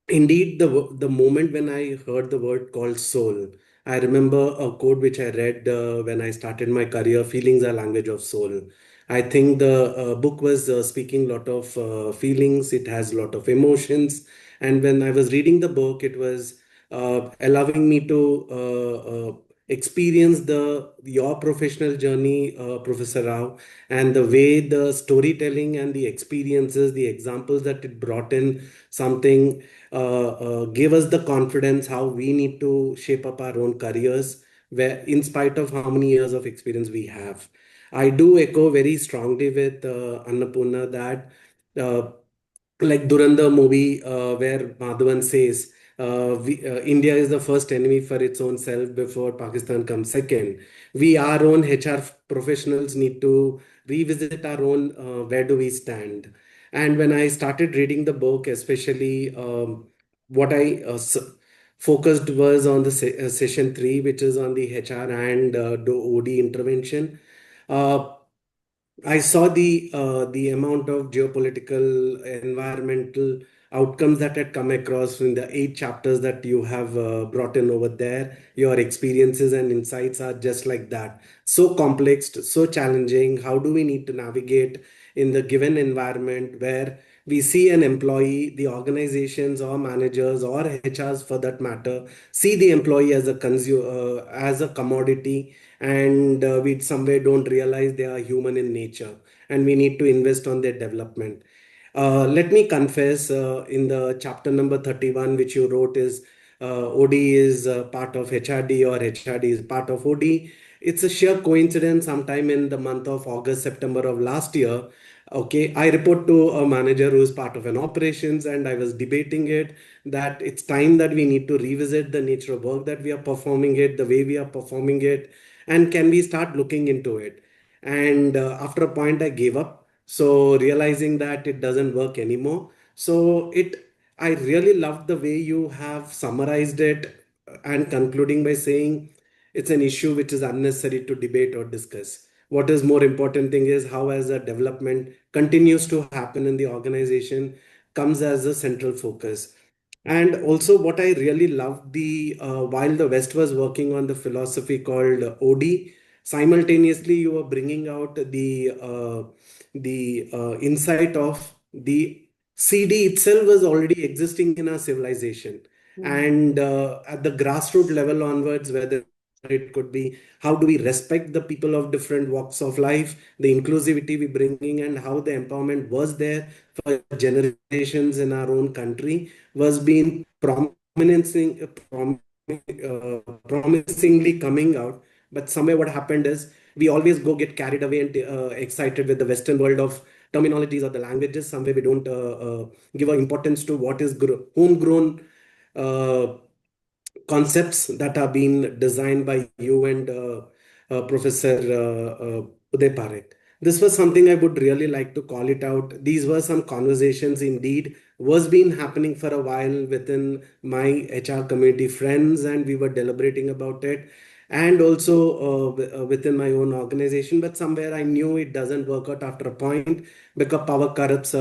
Indeed, the moment when I heard the word called soul, I remember a quote which I read when I started my career: "Feelings are language of soul." I think the book was speaking a lot of feelings. It has a lot of emotions, and when I was reading the book, it was allowing me to experience your professional journey, Professor Rao, and the way the storytelling and the experiences, the examples that it brought in, something gave us the confidence how we need to shape up our own careers, where in spite of how many years of experience we have. I do echo very strongly with Annapurna that uh, like Durandar movie where Madhavan says India is the first enemy for its own self before Pakistan comes second. We, our own HR professionals, need to revisit our own where do we stand. And when I started reading the book, especially what I focused was on the session 3, which is on the HR and OD intervention. Uh, I saw the amount of geopolitical, environmental outcomes that had come across in the 8 chapters that you have brought in over there. Your experiences and insights are just like that. So complex, so challenging. How do we need to navigate in the given environment where we see an employee, the organizations or managers or HRs for that matter, see the employee as a consumer, as a commodity, and we somewhere don't realize they are human in nature and we need to invest on their development. Let me confess, in the chapter number 31, which you wrote, is OD is part of HRD or HRD is part of OD. It's a sheer coincidence. Sometime in the month of August, September of last year, okay, I report to a manager who is part of an operations, and I was debating it that it's time that we need to revisit the nature of work that we are performing it, the way we are performing it, and can we start looking into it. And after a point, I gave up. So realizing that it doesn't work anymore. So I really loved the way you have summarized it and concluding by saying it's an issue which is unnecessary to debate or discuss. What is more important thing is how as a development continues to happen in the organization comes as a central focus. And also, what I really loved the while the West was working on the philosophy called OD, simultaneously you were bringing out the insight of the CD itself was already existing in our civilization, and at the grassroots level onwards, whether it could be how do we respect the people of different walks of life, the inclusivity we bringing, and how the empowerment was there for generations in our own country was being promisingly coming out. But somewhere what happened is we always go get carried away and excited with the Western world of terminologies or the languages. Somewhere we don't give a importance to what is homegrown uh, concepts that are being designed by you and Professor Uday Parekh. This was something I would really like to call it out. These were some conversations indeed was been happening for a while within my HR community friends, and we were deliberating about it, and also within my own organization. But somewhere I knew it doesn't work out after a point because power corrupts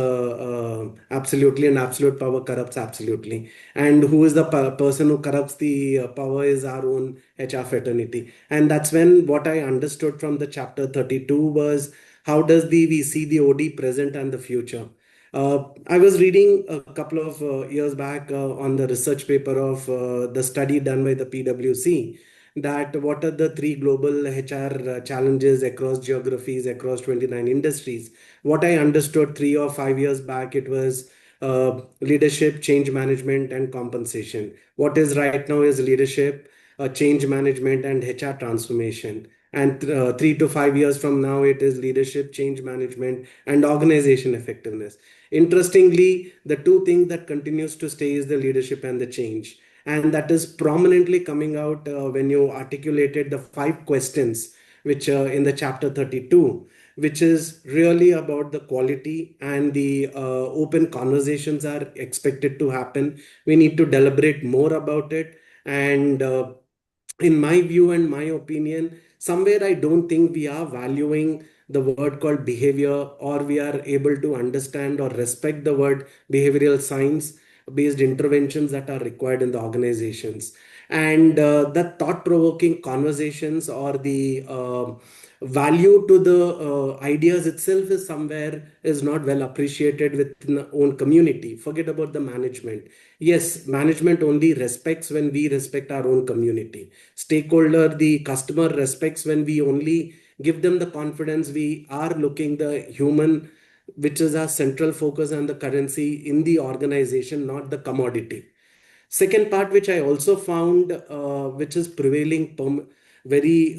absolutely, and absolute power corrupts absolutely. And who is the person who corrupts the power is our own HR fraternity. And that's when what I understood from the chapter 32 was how does the we see the OD present and the future. I was reading a couple of years back on the research paper of the study done by the PwC, that what are the three global HR challenges across geographies, across 29 industries. What I understood 3 or 5 years back, it was leadership, change management, and compensation. What is right now is leadership, change management, and HR transformation. And 3 to 5 years from now, it is leadership, change management, and organization effectiveness. Interestingly, the two things that continues to stay is the leadership and the change. And that is prominently coming out when you articulated the 5 questions, which in the chapter 32, which is really about the quality and the open conversations are expected to happen. We need to deliberate more about it. And in my view and my opinion, somewhere I don't think we are valuing the word called behavior, or we are able to understand or respect the word behavioral science based interventions that are required in the organizations. And the thought provoking conversations or the value to the ideas itself is somewhere is not well appreciated within the own community. Forget about the management. Yes, management only respects when we respect our own community. Stakeholder, the customer respects when we only give them the confidence we are looking the human, which is our central focus and the currency in the organization, not the commodity. Second part, which I also found, which is prevailing very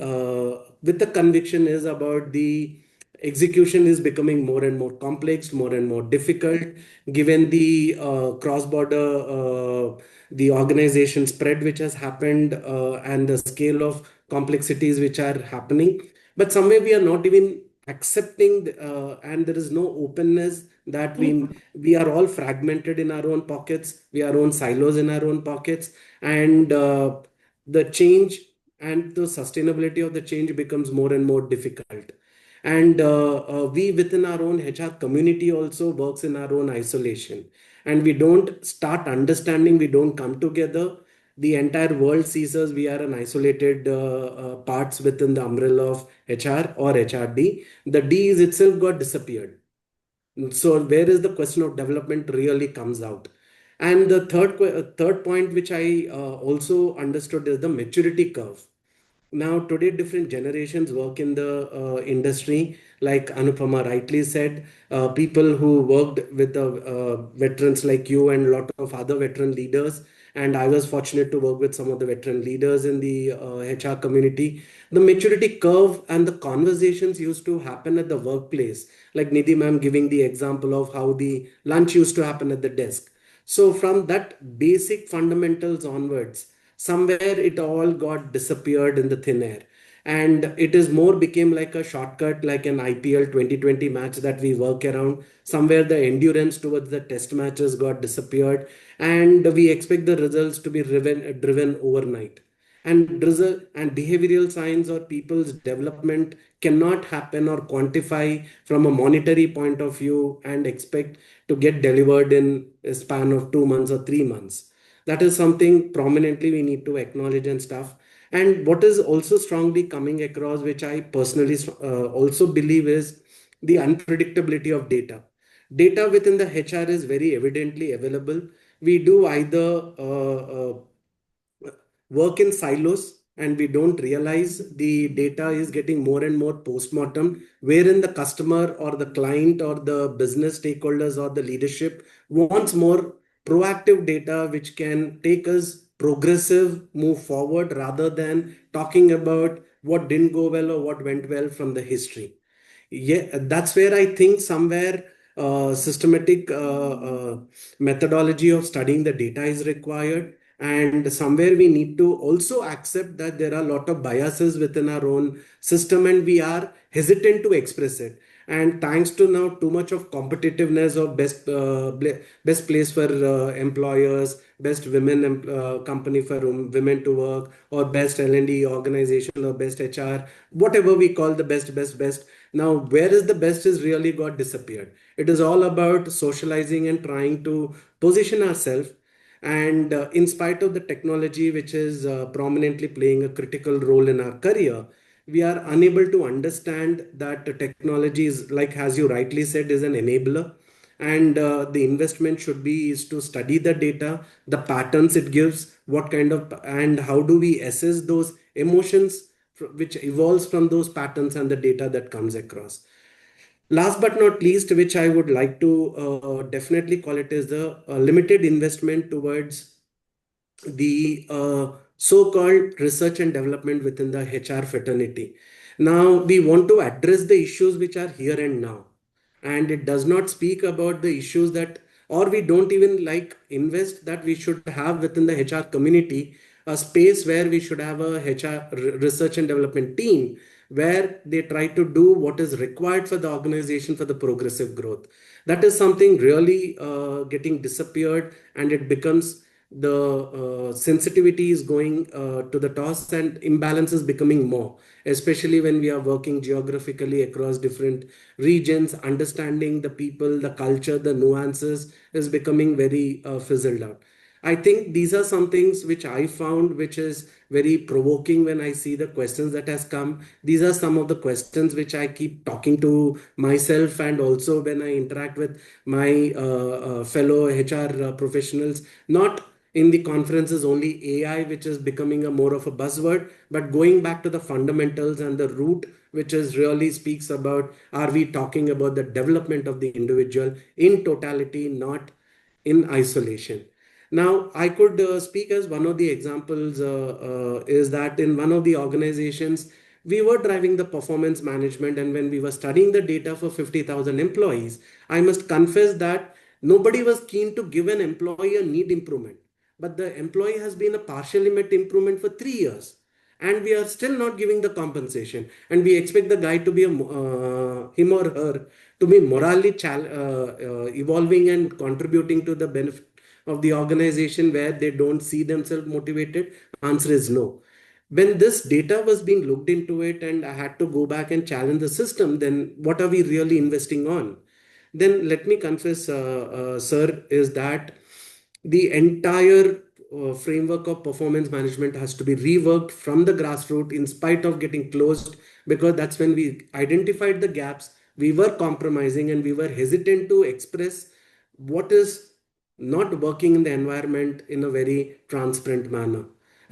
with the conviction, is about the execution is becoming more and more complex, more and more difficult, given the cross-border, the organization spread which has happened, and the scale of complexities which are happening. But somewhere we are not even accepting, and there is no openness that we are all fragmented in our own pockets, we are own silos in our own pockets, and the change and the sustainability of the change becomes more and more difficult. And we within our own HR community also works in our own isolation, and we don't start understanding, we don't come together. The entire world sees us, we are an isolated parts within the umbrella of HR or HRD. The D is itself got disappeared. So where is the question of development really comes out? And the third point which I also understood is the maturity curve. now today different generations work in the industry. Like Anupama rightly said, people who worked with the veterans like you and a lot of other veteran leaders. And I was fortunate to work with some of the veteran leaders in the HR community. The maturity curve and the conversations used to happen at the workplace, like Nidhi ma'am giving the example of how the lunch used to happen at the desk. So from that basic fundamentals onwards, somewhere it all got disappeared in the thin air. And it is more became like a shortcut, like an IPL 2020 match that we work around. Somewhere the endurance towards the test matches got disappeared, and we expect the results to be driven overnight. And result and behavioral science or people's development cannot happen or quantify from a monetary point of view and expect to get delivered in a span of 2 months or 3 months. That is something prominently we need to acknowledge and stuff. And what is also strongly coming across, which I personally also believe, is the unpredictability of data. Data within the HR is very evidently available. We do either work in silos and we don't realize the data is getting more and more post-mortem, wherein the customer or the client or the business stakeholders or the leadership wants more proactive data which can take us progressive move forward rather than talking about what didn't go well or what went well from the history. Yeah, that's where I think somewhere systematic methodology of studying the data is required. And somewhere we need to also accept that there are a lot of biases within our own system and we are hesitant to express it. And thanks to now too much of competitiveness of best place for employers, best women company for women to work, or best L&D organization, or best HR, whatever we call the best. Now, where is the best is really got disappeared. It is all about socializing and trying to position ourselves. And in spite of the technology, which is prominently playing a critical role in our career, we are unable to understand that the technology is, like as you rightly said, is an enabler. And the investment should be is to study the data, the patterns it gives, what kind of, and how do we assess those emotions which evolves from those patterns and the data that comes across. Last but not least, which I would like to definitely call it, is the limited investment towards the so-called research and development within the HR fraternity. Now, we want to address the issues which are here and now. And it does not speak about the issues that, or we don't even like invest that we should have within the HR community, a space where we should have a HR research and development team where they try to do what is required for the organization for the progressive growth. That is something really getting disappeared, and it becomes the sensitivity is going to the toss and imbalance is becoming more, especially when we are working geographically across different regions. Understanding the people, the culture, the nuances is becoming very fizzled out. I think these are some things which I found which is very provoking when I see the questions that has come. These are some of the questions which I keep talking to myself, and also when I interact with my fellow HR professionals, not in the conferences only AI, which is becoming a more of a buzzword, but going back to the fundamentals and the root, which is really speaks about, are we talking about the development of the individual in totality, not in isolation. Now, I could speak as one of the examples is that in one of the organizations, we were driving the performance management. And when we were studying the data for 50,000 employees, I must confess that nobody was keen to give an employee a need improvement. But the employee has been a partially met improvement for 3 years. And we are still not giving the compensation. And we expect the guy to be him or her to be morally evolving and contributing to the benefit of the organization where they don't see themselves motivated? Answer is no. When this data was being looked into it and I had to go back and challenge the system, then what are we really investing on? Then let me confess, sir, is that the entire framework of performance management has to be reworked from the grassroots in spite of getting closed, because that's when we identified the gaps. We were compromising and we were hesitant to express what is not working in the environment in a very transparent manner.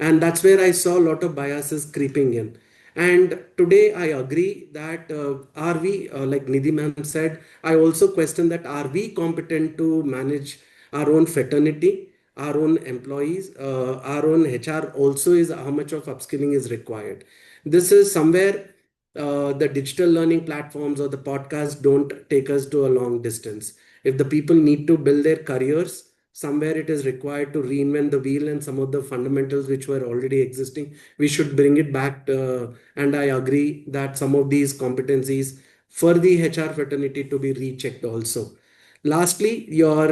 And that's where I saw a lot of biases creeping in. And today I agree that are we, like Nidhi ma'am said, I also question that are we competent to manage our own fraternity, our own employees, our own HR also is how much of upskilling is required. This is somewhere the digital learning platforms or the podcasts don't take us to a long distance. If the people need to build their careers, somewhere it is required to reinvent the wheel, and some of the fundamentals which were already existing, we should bring it back. And I agree that some of these competencies for the HR fraternity to be rechecked also. Lastly, your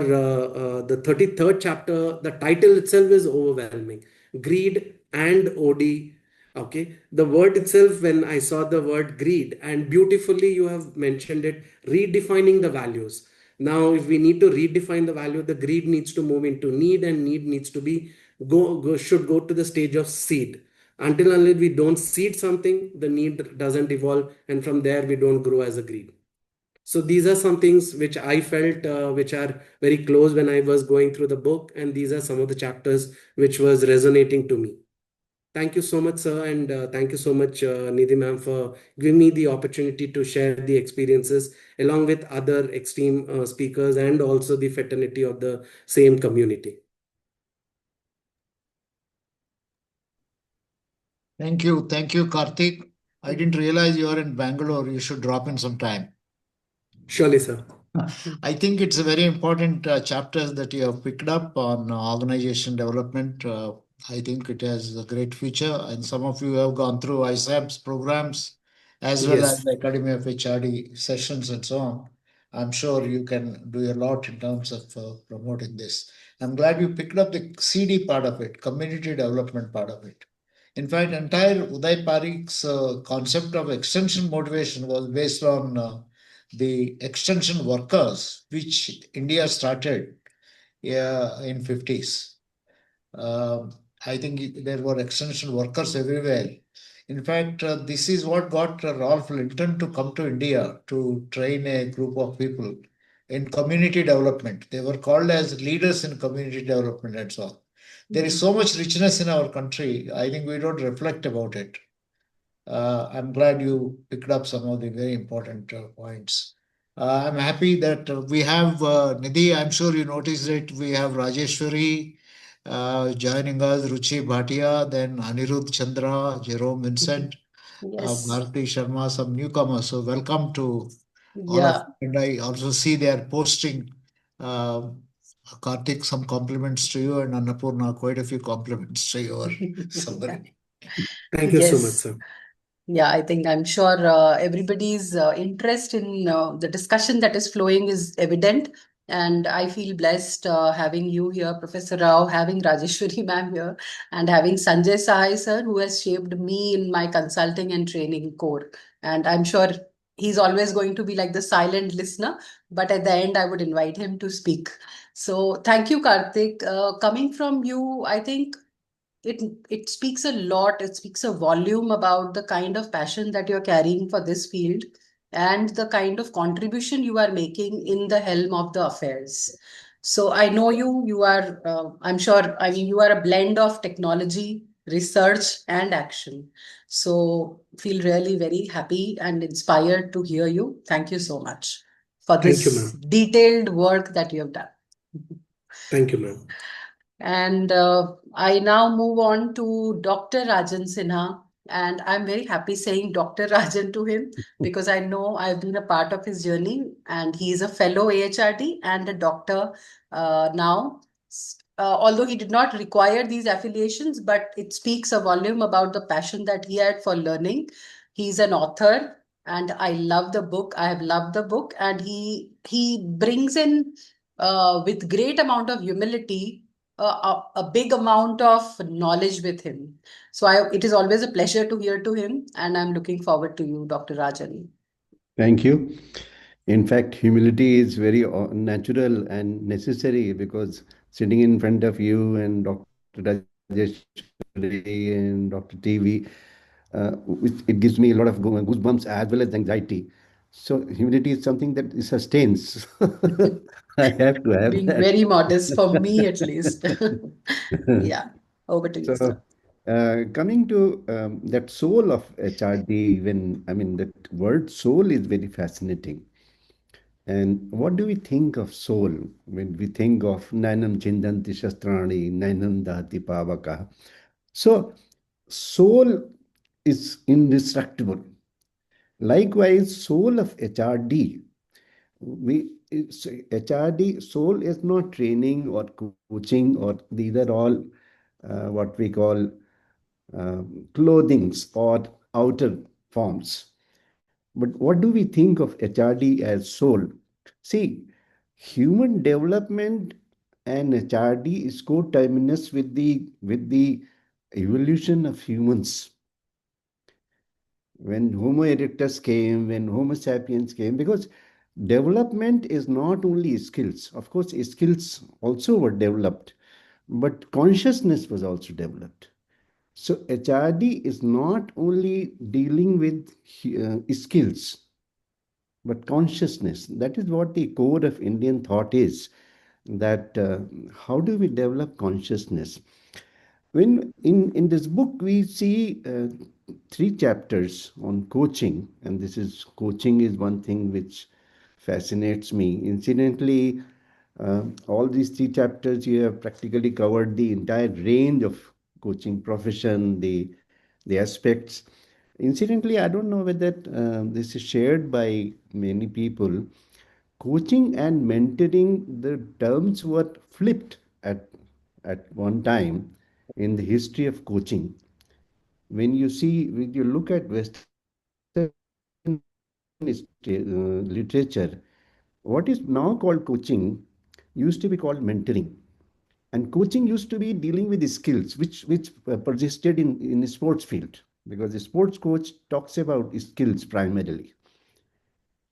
the 33rd chapter, the title itself is overwhelming. Greed and OD. Okay, the word itself, when I saw the word greed, and beautifully you have mentioned it, redefining the values. Now, if we need to redefine the value, the greed needs to move into need, and need needs to be should go to the stage of seed. Until unless we don't seed something, the need doesn't evolve, and from there we don't grow as a greed. So these are some things which I felt which are very close when I was going through the book, and these are some of the chapters which was resonating to me. Thank you so much, sir, and thank you so much, Nidhi ma'am, for giving me the opportunity to share the experiences along with other extreme speakers and also the fraternity of the same community. Thank you. Thank you, Karthik. I didn't realize you are in Bangalore. You should drop in some time. Surely, sir. I think it's a very important chapter that you have picked up on organization development. I think it has a great future, and some of you have gone through ISAB's programs as well as Yes. the Academy of HRD sessions and so on. I'm sure you can do a lot in terms of promoting this. I'm glad you picked up the CD part of it, community development part of it. In fact, entire Uday Parikh's concept of extension motivation was based on the extension workers, which India started in 50s. I think there were extension workers everywhere. In fact, this is what got Ralph Linton to come to India to train a group of people in community development. They were called as leaders in community development and so on. There is so much richness in our country. I think we don't reflect about it. I'm glad you picked up some of the very important points. I'm happy that we have Nidhi. I'm sure you noticed it. We have Rajeshwari joining us, Ruchi Bhatia, then Anirudh Chandra, Jerome Vincent, Yes. Bharati Sharma, some newcomers. So welcome to all of Yeah. you. And I also see they are posting. Karthik, some compliments to you, and Annapurna, quite a few compliments to your summary. Thank you so much, Yes. sir. Yeah, I think I'm sure everybody's interest in the discussion that is flowing is evident. And I feel blessed having you here, Professor Rao, having Rajeshwari ma'am here, and having Sanjay Sahai sir, who has shaped me in my consulting and training core. And I'm sure he's always going to be like the silent listener, but at the end, I would invite him to speak. So thank you, Karthik. Coming from you, I think it it speaks a lot, it speaks a volume about the kind of passion that you're carrying for this field and the kind of contribution you are making in the helm of the affairs. So I know you are I'm sure, I mean, you are a blend of technology, research and action. So feel really very happy and inspired to hear you. Thank you so much for Thank you, this ma'am. detailed work that you have done. Thank you, ma'am. And I now move on to Dr. Rajan Sinha. And I'm very happy saying Dr. Rajan to him because I know I've been a part of his journey and he is a fellow AHRD and a doctor now. Although he did not require these affiliations, but it speaks a volume about the passion that he had for learning. He's an author and I love the book. I have loved the book, and he brings in with great amount of humility a big amount of knowledge with him. So it is always a pleasure to hear to him, and I'm looking forward to you, Dr. Rajan. Thank you. In fact, humility is very natural and necessary because sitting in front of you and Dr. Rajeshwari and Dr. TV, it gives me a lot of goosebumps as well as anxiety. So humility is something that sustains. I have to have Being that. very modest for me at least. Yeah, over to you, So, sir. Coming to that soul of HRD, even, I mean, that word soul is very fascinating. And what do we think of soul when we think of Nainam Chindanti Shastrani, Nainam Dati Pavaka? So, soul is indestructible. Likewise, soul of HRD, HRD soul is not training or coaching, or these are all what we call clothings or outer forms. But what do we think of HRD as soul? See, human development and HRD is coterminous with the evolution of humans. When Homo erectus came, when Homo sapiens came, because development is not only skills. Of course, skills also were developed, but consciousness was also developed. So HRD is not only dealing with skills, but consciousness. That is what the core of Indian thought is. That how do we develop consciousness? When in this book we see three chapters on coaching, and this is coaching is one thing which fascinates me. Incidentally, all these three chapters you have practically covered the entire range of coaching profession, the aspects. Incidentally, I don't know whether this is shared by many people. Coaching and mentoring, the terms were flipped at one time in the history of coaching. When you look at Western literature, what is now called coaching used to be called mentoring. And coaching used to be dealing with the skills which persisted in the sports field, because the sports coach talks about skills primarily.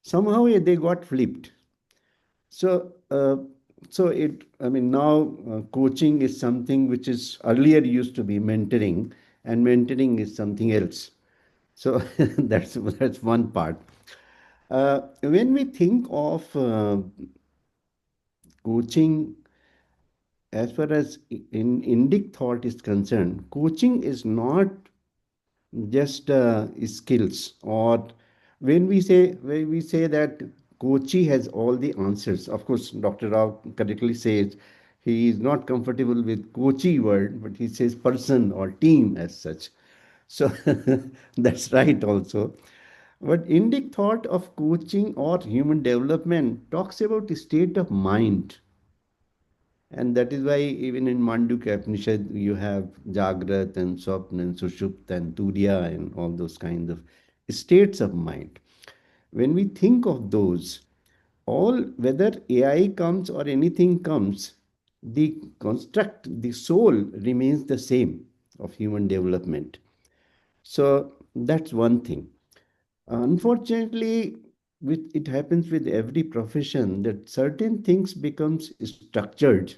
Somehow they got flipped. So, I mean, now coaching is something which is earlier used to be mentoring, and mentoring is something else. So that's one part. When we think of coaching, as far as in Indic thought is concerned, coaching is not just skills. Or when we say that coachee has all the answers. Of course, Dr. Rao correctly says he is not comfortable with coachee word, but he says person or team as such. So that's right also. But Indic thought of coaching or human development talks about the state of mind. And that is why even in Mandukya Upanishad, you have Jagrat and Swapna and Sushupta and Turiya and all those kinds of states of mind. When we think of those, all, whether AI comes or anything comes, the construct, the soul remains the same of human development. So that's one thing. Unfortunately, it happens with every profession that certain things becomes structured.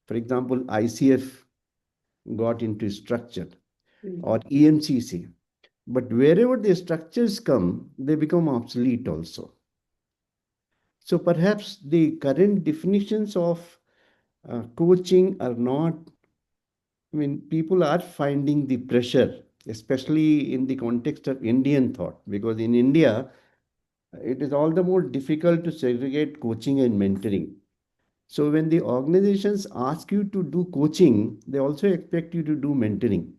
For example, ICF got into structure, or EMCC. But wherever the structures come, they become obsolete also. So perhaps the current definitions of coaching are not, I mean, people are finding the pressure, especially in the context of Indian thought, because in India, it is all the more difficult to segregate coaching and mentoring. So when the organizations ask you to do coaching, they also expect you to do mentoring.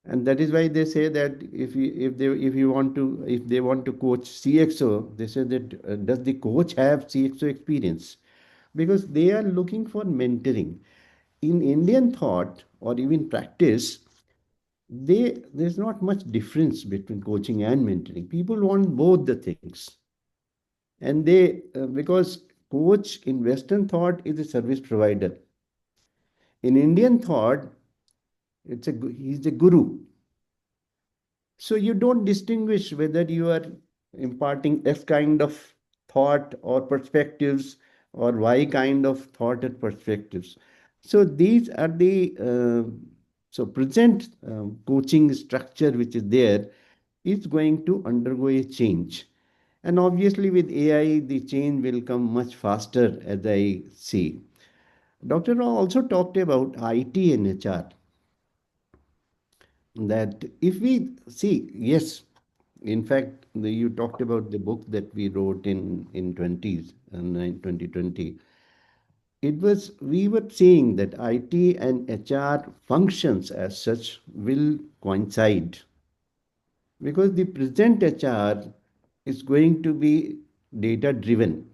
And that is why they say that if they want to coach CXO, they say that does the coach have CXO experience? Because they are looking for mentoring. In Indian thought or even practice, there's not much difference between coaching and mentoring. People want both the things. And because coach in Western thought is a service provider. In Indian thought, he's a guru. So you don't distinguish whether you are imparting X kind of thought or perspectives, or Y kind of thought and perspectives. So these are the present coaching structure which is there is going to undergo a change. And obviously with AI, the change will come much faster, as I see. Dr. Rao also talked about IT and HR. that if we see, yes, in fact, you talked about the book that we wrote in 20s and 2020. It was, we were saying that IT and HR functions as such will coincide, because the present HR is going to be data driven,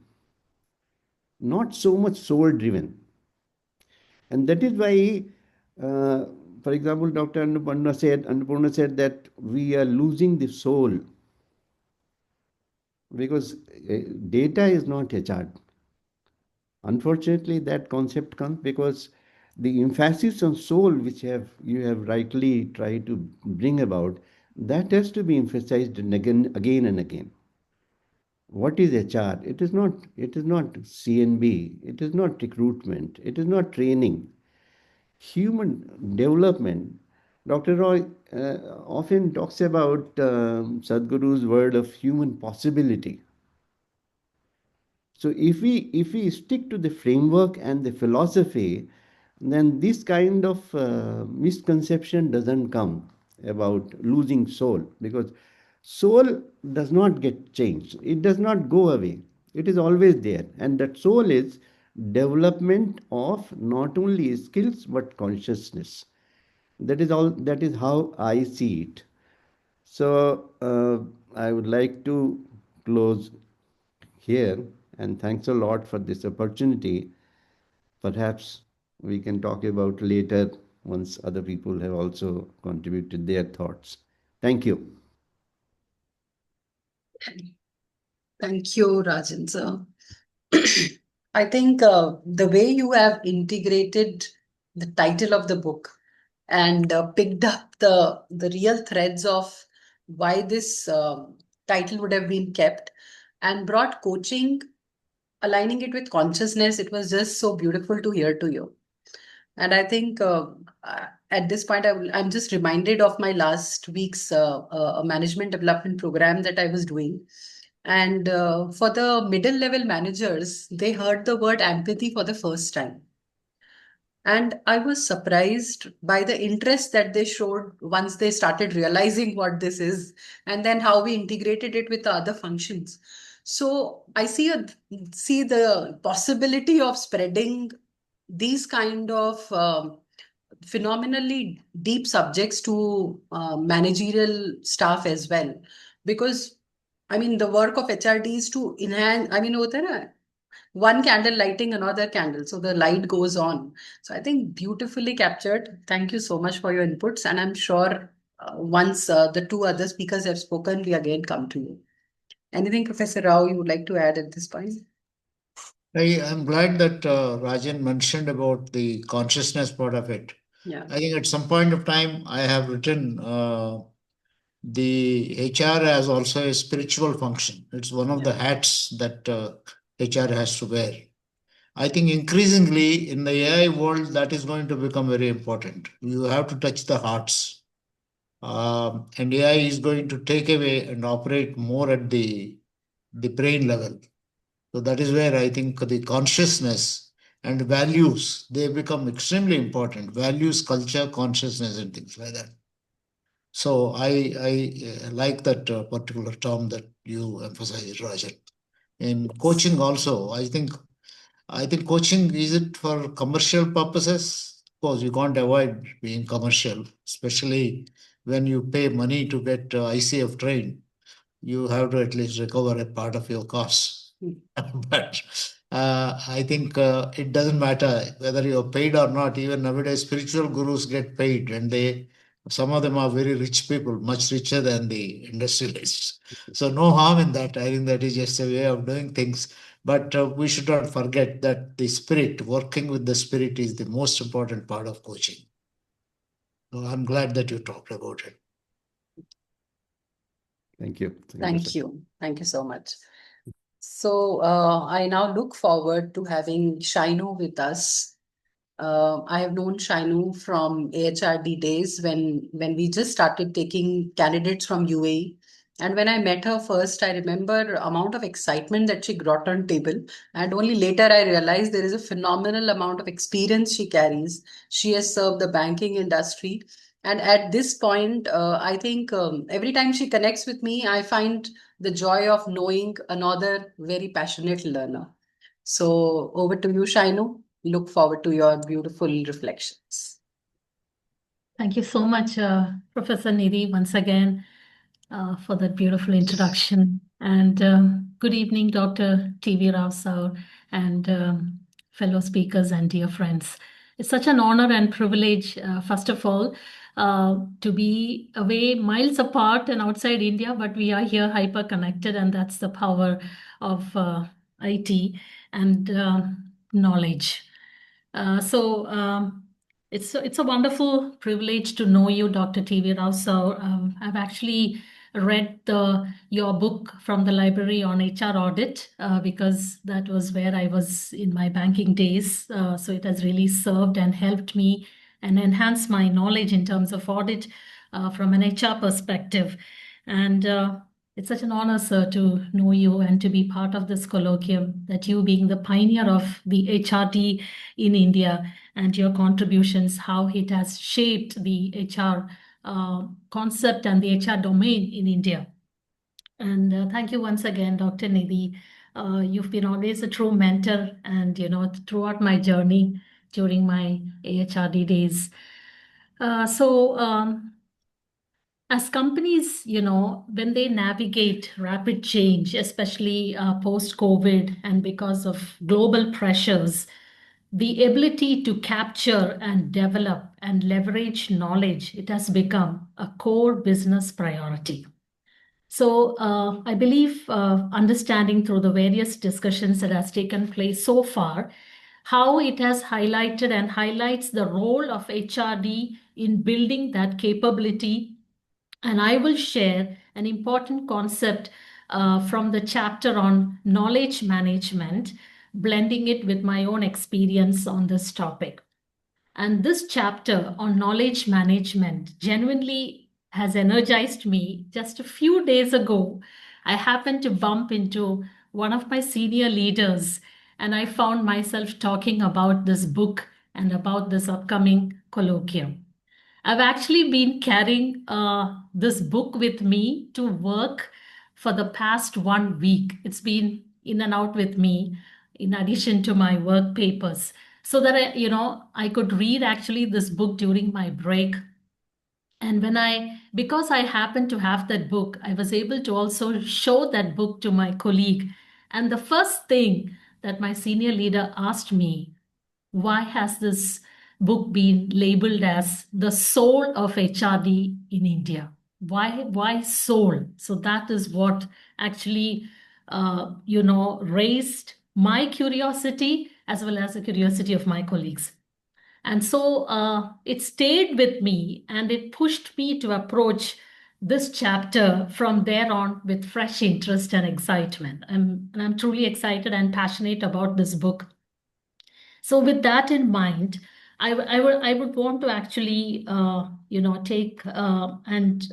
not so much soul driven. And that is why, uh, for example, Dr. Annapurna said that we are losing the soul, because data is not HR. Unfortunately, that concept comes because the emphasis on soul, which you have rightly tried to bring about, that has to be emphasized again and again. What is HR? It is not CNB, it is not recruitment, it is not training. Human development. Dr. Roy often talks about Sadhguru's word of human possibility. So if we stick to the framework and the philosophy, then this kind of misconception doesn't come about losing soul, because soul does not get changed. It does not go away. It is always there, and that soul is development of not only skills but consciousness. That is all. That is how I see it. So I would like to close here, and thanks a lot for this opportunity. Perhaps we can talk about later once other people have also contributed their thoughts. Thank you. Thank you, Rajan sir. I think the way you have integrated the title of the book and picked up the real threads of why this title would have been kept, and brought coaching, aligning it with consciousness, it was just so beautiful to hear to you. And I think at this point, I'm just reminded of my last week's management development program that I was doing. And for the middle level managers, they heard the word empathy for the first time. And I was surprised by the interest that they showed once they started realizing what this is, and then how we integrated it with the other functions. So I see the possibility of spreading these kind of phenomenally deep subjects to managerial staff as well, because I mean the work of HRD is to enhance. I mean, hota hai na, one candle lighting another candle, so the light goes on. So I think beautifully captured. Thank you so much for your inputs, and I'm sure once the two other speakers have spoken, we again come to you. Anything, Professor Rao, you would like to add at this point? I'm glad that Rajan mentioned about the consciousness part of it. Yeah. I think at some point of time, I have written the HR has also a spiritual function. It's one of the hats that HR has to wear. I think increasingly in the AI world, that is going to become very important. You have to touch the hearts. And AI is going to take away and operate more at the brain level. So that is where I think the consciousness and values, they become extremely important. Values, culture, consciousness, and things like that. So I like that particular term that you emphasize, Rajan. In coaching also, I think coaching, is it for commercial purposes? Of course, you can't avoid being commercial, especially when you pay money to get ICF trained. You have to at least recover a part of your costs. But I think it doesn't matter whether you're paid or not. Even nowadays, spiritual gurus get paid, and some of them are very rich people, much richer than the industrialists. So no harm in that. I think that is just a way of doing things. But we should not forget that the spirit, working with the spirit, is the most important part of coaching. So I'm glad that you talked about it. Thank you. Thank you. Thank you so much. So I now look forward to having Shainu with us. I have known Shainu from AHRD days when we just started taking candidates from UAE. And when I met her first, I remember amount of excitement that she brought on table. And only later I realized there is a phenomenal amount of experience she carries. She has served the banking industry. And at this point, I think every time she connects with me, I find the joy of knowing another very passionate learner. So over to you, Shainu. Look forward to your beautiful reflections. Thank you so much, Professor Nidhi, once again for that beautiful introduction. And good evening, Dr. T.V. Rao Sir, and fellow speakers and dear friends. It's such an honor and privilege, first of all, to be away miles apart and outside India, but we are here hyper connected, and that's the power of IT and knowledge. It's a wonderful privilege to know you, Dr. T.V. Rao. So I've actually read your book from the library on HR audit because that was where I was in my banking days. So it has really served and helped me and enhanced my knowledge in terms of audit from an HR perspective. And it's such an honor, sir, to know you and to be part of this colloquium, that you being the pioneer of the HRD in India and your contributions, how it has shaped the HR concept and the HR domain in India. And thank you once again, Dr. Nidhi. You've been always a true mentor, and throughout my journey during my AHRD days. As companies, when they navigate rapid change, especially post-COVID and because of global pressures, the ability to capture and develop and leverage knowledge, it has become a core business priority. So I believe understanding through the various discussions that has taken place so far, how it has highlighted and highlights the role of HRD in building that capability. And I will share an important concept from the chapter on knowledge management, blending it with my own experience on this topic. And this chapter on knowledge management genuinely has energized me. Just a few days ago, I happened to bump into one of my senior leaders, and I found myself talking about this book and about this upcoming colloquium. I've actually been carrying this book with me to work for the past 1 week. It's been in and out with me in addition to my work papers, so that I could read actually this book during my break. And because I happened to have that book, I was able to also show that book to my colleague. And the first thing that my senior leader asked me, why has this book been labeled as the soul of HRD in India? Why soul? So that is what actually, raised my curiosity as well as the curiosity of my colleagues. And so it stayed with me and it pushed me to approach this chapter from there on with fresh interest and excitement. And I'm truly excited and passionate about this book. So with that in mind, I would want to actually, take and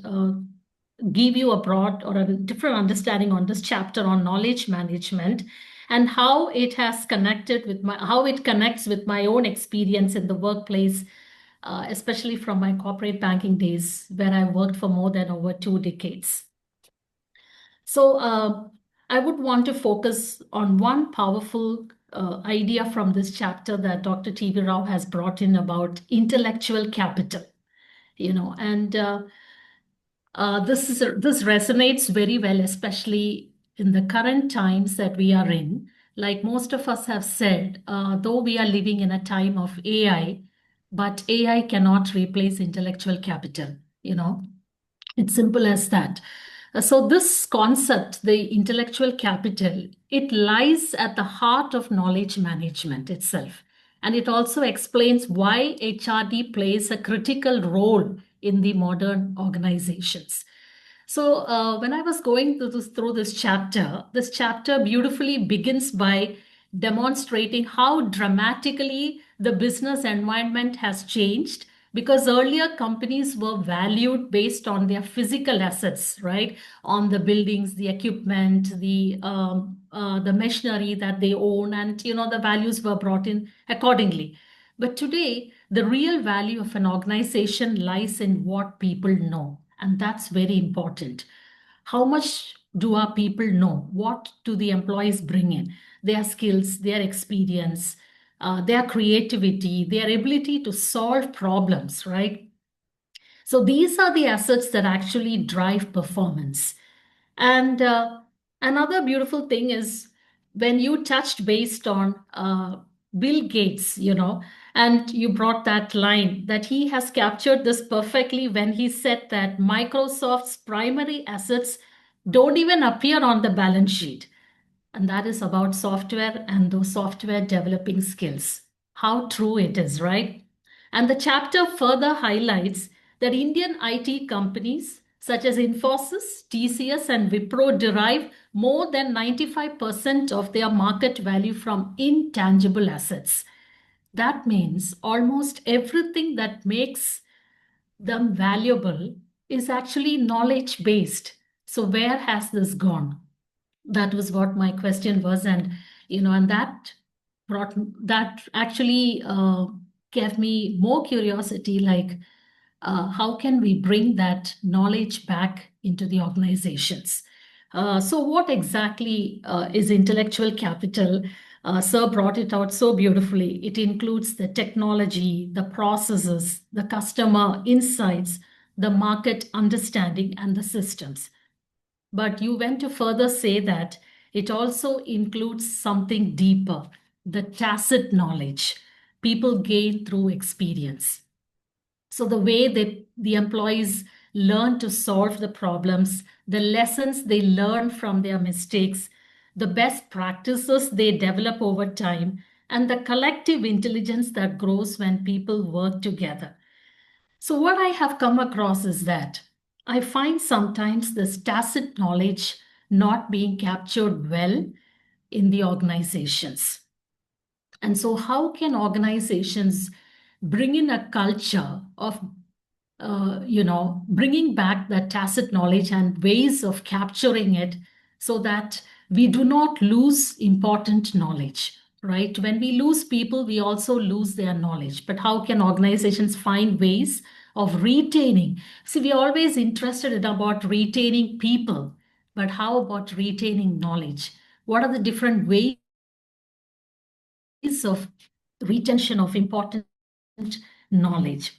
give you a broad or a different understanding on this chapter on knowledge management and how it has how it connects with my own experience in the workplace, especially from my corporate banking days, where I worked for more than over 2 decades. So I would want to focus on one powerful idea from this chapter that Dr. T.V. Rao has brought in about intellectual capital, and this resonates very well, especially in the current times that we are in. Like most of us have said, though we are living in a time of AI, but AI cannot replace intellectual capital, It's simple as that. So this concept, the intellectual capital, it lies at the heart of knowledge management itself. And it also explains why HRD plays a critical role in the modern organizations. So when I was going through this chapter beautifully begins by demonstrating how dramatically the business environment has changed, because earlier companies were valued based on their physical assets, right? On the buildings, the equipment, the machinery that they own, and the values were brought in accordingly. But today, the real value of an organization lies in what people know. And that's very important. How much do our people know? What do the employees bring in? Their skills, their experience, their creativity, their ability to solve problems, right? So these are the assets that actually drive performance. And another beautiful thing is when you touched based on Bill Gates, and you brought that line that he has captured this perfectly when he said that Microsoft's primary assets don't even appear on the balance sheet. And that is about software and those software developing skills. How true it is, right? And the chapter further highlights that Indian IT companies such as Infosys, TCS, and Wipro derive more than 95% of their market value from intangible assets. That means almost everything that makes them valuable is actually knowledge based. So, where has this gone? That was what my question was, and that actually gave me more curiosity, like how can we bring that knowledge back into the organizations. So what exactly is intellectual capital? Sir brought it out so beautifully. It includes the technology, the processes, the customer insights, the market understanding, and the systems. But you went to further say that it also includes something deeper, the tacit knowledge people gain through experience. So the way the employees learn to solve the problems, the lessons they learn from their mistakes, the best practices they develop over time, and the collective intelligence that grows when people work together. So, what I have come across is that I find sometimes this tacit knowledge not being captured well in the organizations. And so, how can organizations bring in a culture of, bringing back that tacit knowledge and ways of capturing it so that we do not lose important knowledge, right? When we lose people, we also lose their knowledge. But how can organizations find ways of retaining? See, we're always interested in about retaining people, but how about retaining knowledge? What are the different ways of retention of important knowledge?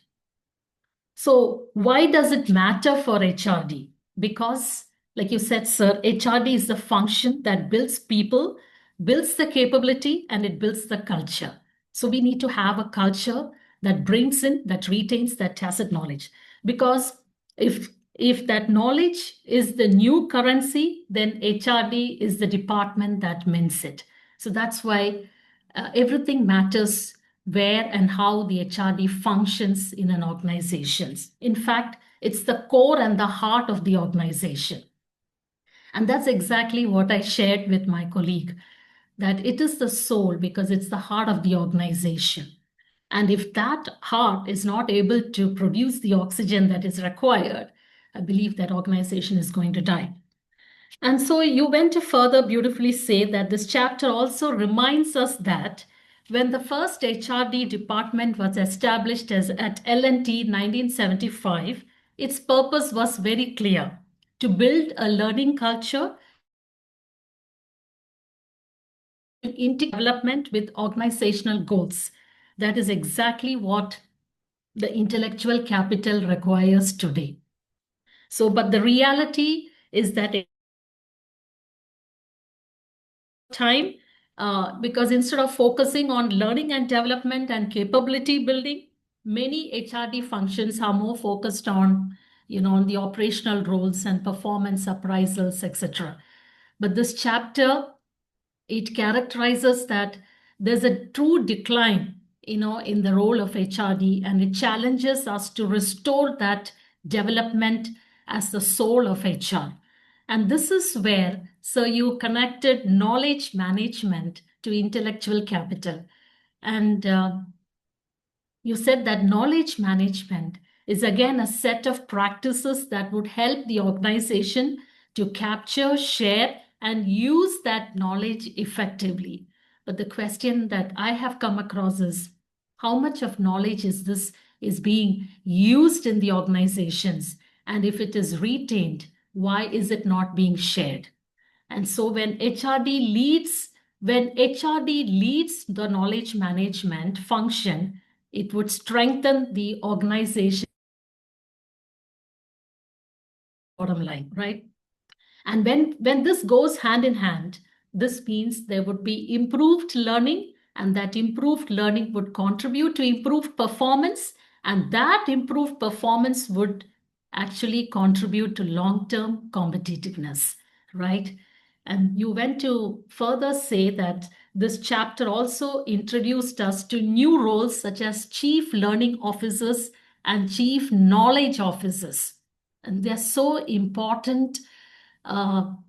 So why does it matter for HRD? Because, like you said, sir, HRD is the function that builds people, builds the capability, and it builds the culture. So we need to have a culture that brings in, that retains that tacit knowledge. Because if that knowledge is the new currency, then HRD is the department that mints it. So that's why everything matters where and how the HRD functions in an organization. In fact, it's the core and the heart of the organization. And that's exactly what I shared with my colleague, that it is the soul because it's the heart of the organization. And if that heart is not able to produce the oxygen that is required, I believe that organization is going to die. And so you went to further beautifully say that this chapter also reminds us that when the first HRD department was established as at L&T 1975, its purpose was very clear: to build a learning culture, integrate development with organizational goals. That is exactly what the intellectual capital requires today. So, but the reality is that time, because instead of focusing on learning and development and capability building, many HRD functions are more focused on, on the operational roles and performance appraisals, etc. But this chapter, it characterizes that there's a true decline, in the role of HRD, and it challenges us to restore that development as the soul of HR. And this is where, so you connected knowledge management to intellectual capital. And you said that knowledge management is again a set of practices that would help the organization to capture, share, and use that knowledge effectively. But the question that I have come across is, how much of knowledge is being used in the organizations, and if it is retained, why is it not being shared? And so when HRD leads the knowledge management function, it would strengthen the organization bottom line, right? And when this goes hand in hand, this means there would be improved learning, and that improved learning would contribute to improved performance, and that improved performance would actually contribute to long-term competitiveness, right? And you went to further say that this chapter also introduced us to new roles such as chief learning officers and chief knowledge officers. And they're so important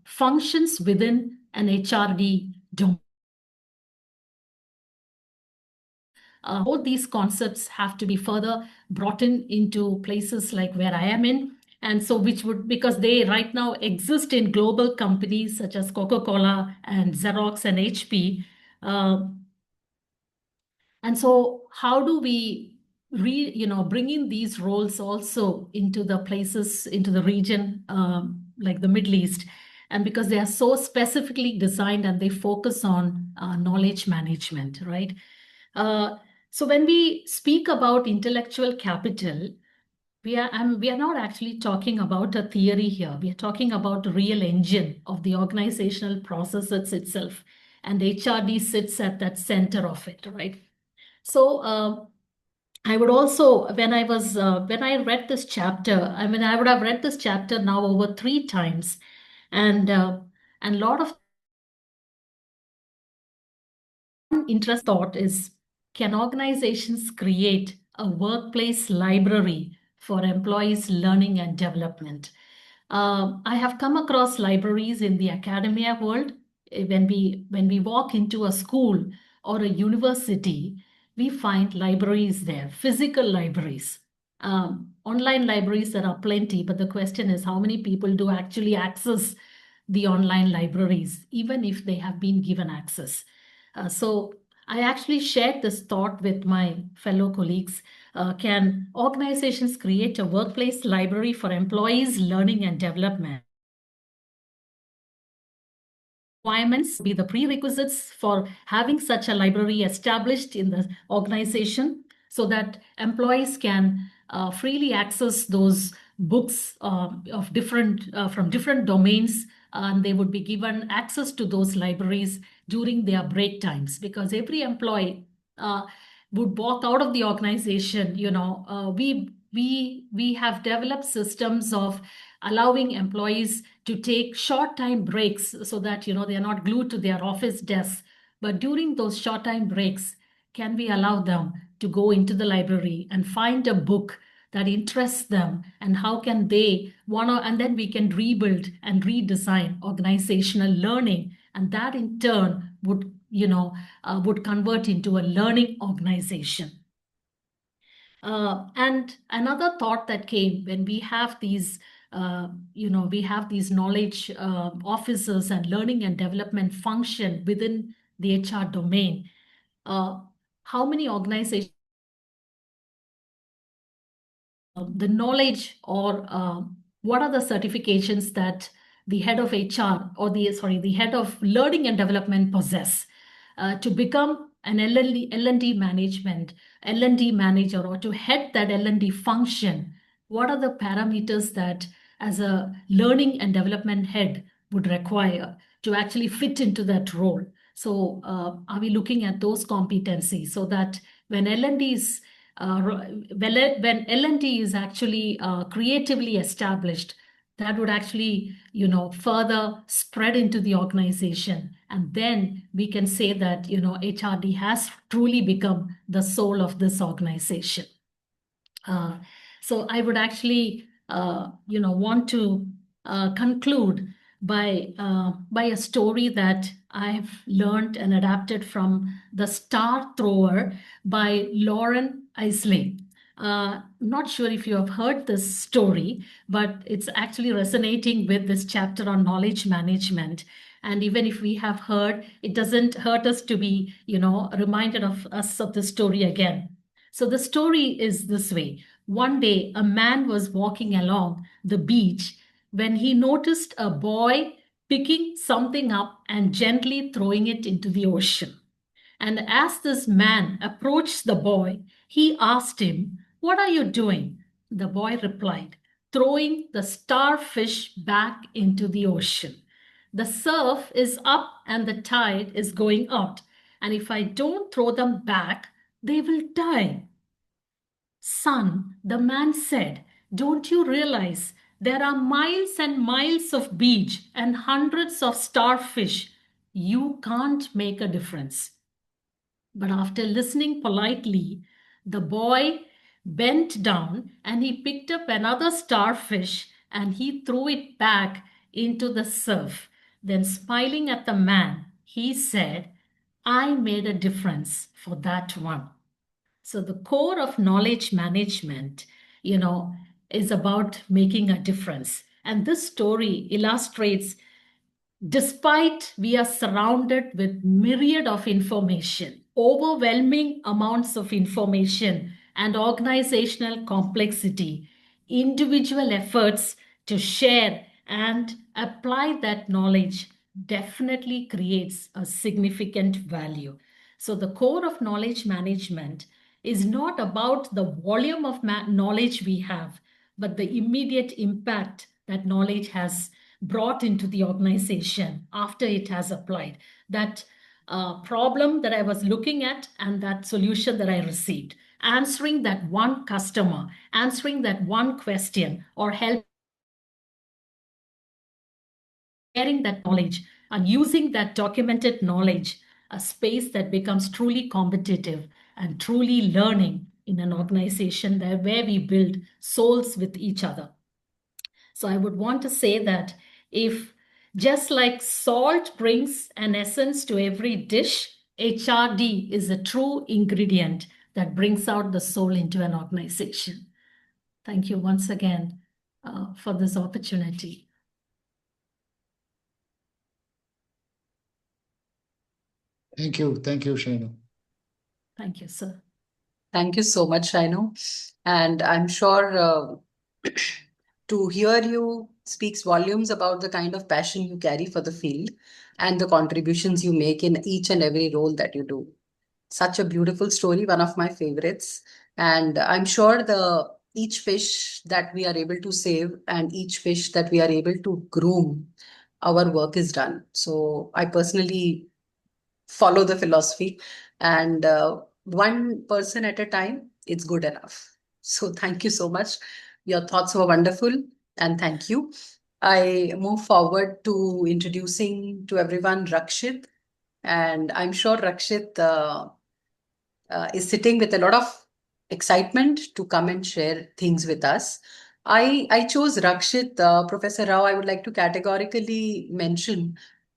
functions within an HRD domain. Both these concepts have to be further brought into places like where I am in. And so because they right now exist in global companies such as Coca-Cola and Xerox and HP. And so how do we bring in these roles also into the places, into the region like the Middle East? And because they are so specifically designed and they focus on knowledge management, right? So when we speak about intellectual capital, we are not actually talking about a theory here. We are talking about a real engine of the organizational processes itself. And HRD sits at that center of it, right? So I would also, when I read this chapter, I would have read this chapter now over 3 times. And a lot of interest thought is, can organizations create a workplace library for employees' learning and development? I have come across libraries in the academia world. When we walk into a school or a university, we find libraries there, physical libraries. Online libraries, there are plenty, but the question is how many people do actually access the online libraries, even if they have been given access. So I actually shared this thought with my fellow colleagues. Can organizations create a workplace library for employees' learning and development? Requirements be the prerequisites for having such a library established in the organization so that employees can freely access those books of from different domains, and they would be given access to those libraries during their break times, because every employee would walk out of the organization. We have developed systems of allowing employees to take short time breaks so that they are not glued to their office desks. But during those short time breaks, can we allow them to go into the library and find a book that interests them, and how can they and then we can rebuild and redesign organizational learning, and that in turn would convert into a learning organization. And another thought that came when we have these knowledge officers and learning and development function within the HR domain. How many organizations the knowledge, or what are the certifications that the head of HR or the head of learning and development possess to become an L&D manager, or to head that L&D function? What are the parameters that as a learning and development head would require to actually fit into that role? So are we looking at those competencies so that when L&D is when L&D is actually creatively established, that would actually further spread into the organization, and then we can say that HRD has truly become the soul of this organization. So I would actually want to conclude by a story that I've learned and adapted from The Star Thrower by Lauren Isley. Not sure if you have heard this story, but it's actually resonating with this chapter on knowledge management. And even if we have heard, it doesn't hurt us to be, reminded of us of the story again. So the story is this way. One day, a man was walking along the beach when he noticed a boy picking something up and gently throwing it into the ocean. And as this man approached the boy, he asked him, "What are you doing?" The boy replied, "Throwing the starfish back into the ocean. The surf is up and the tide is going out. And if I don't throw them back, they will die." "Son," the man said, "don't you realize there are miles and miles of beach and hundreds of starfish? You can't make a difference." But after listening politely, the boy bent down and he picked up another starfish and he threw it back into the surf. Then, smiling at the man, he said, "I made a difference for that one." So, the core of knowledge management, is about making a difference. And this story illustrates, despite we are surrounded with myriad of information, overwhelming amounts of information and organizational complexity, individual efforts to share and apply that knowledge definitely creates a significant value. So the core of knowledge management is not about the volume of knowledge we have, but the immediate impact that knowledge has brought into the organization after it has applied. That problem that I was looking at and that solution that I received, answering that one customer, answering that one question, or helping sharing that knowledge and using that documented knowledge, a space that becomes truly competitive and truly learning in an organization where we build souls with each other. So I would want to say that if just like salt brings an essence to every dish, HRD is a true ingredient that brings out the soul into an organization. Thank you once again for this opportunity. Thank you. Thank you, Shainu. Thank you, sir. Thank you so much, Shainu. And I'm sure to hear you speaks volumes about the kind of passion you carry for the field and the contributions you make in each and every role that you do. Such a beautiful story, one of my favorites. And I'm sure each fish that we are able to save and each fish that we are able to groom, our work is done. So I personally follow the philosophy, and one person at a time, it's good enough. So thank you so much. Your thoughts were wonderful, and thank you. I move forward to introducing to everyone Rakshit, and I'm sure Rakshit is sitting with a lot of excitement to come and share things with us. I chose Rakshit, Professor Rao. I would like to categorically mention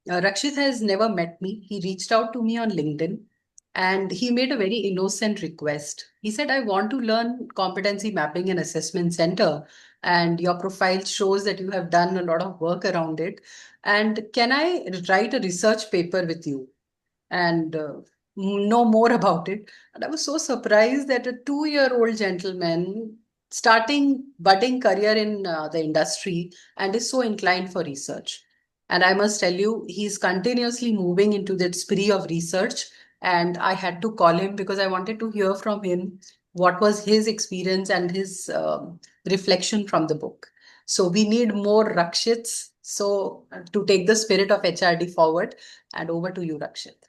Rakshit has never met me. He reached out to me on LinkedIn and he made a very innocent request. He said, "I want to learn competency mapping and assessment center, and your profile shows that you have done a lot of work around it. And can I write a research paper with you and know more about it?" And I was so surprised that a 2-year-old gentleman starting budding career in the industry and is so inclined for research. And I must tell you, he's continuously moving into that spree of research. And I had to call him because I wanted to hear from him what was his experience and his reflection from the book. So we need more Rakshits. So to take the spirit of HRD forward, and over to you, Rakshit.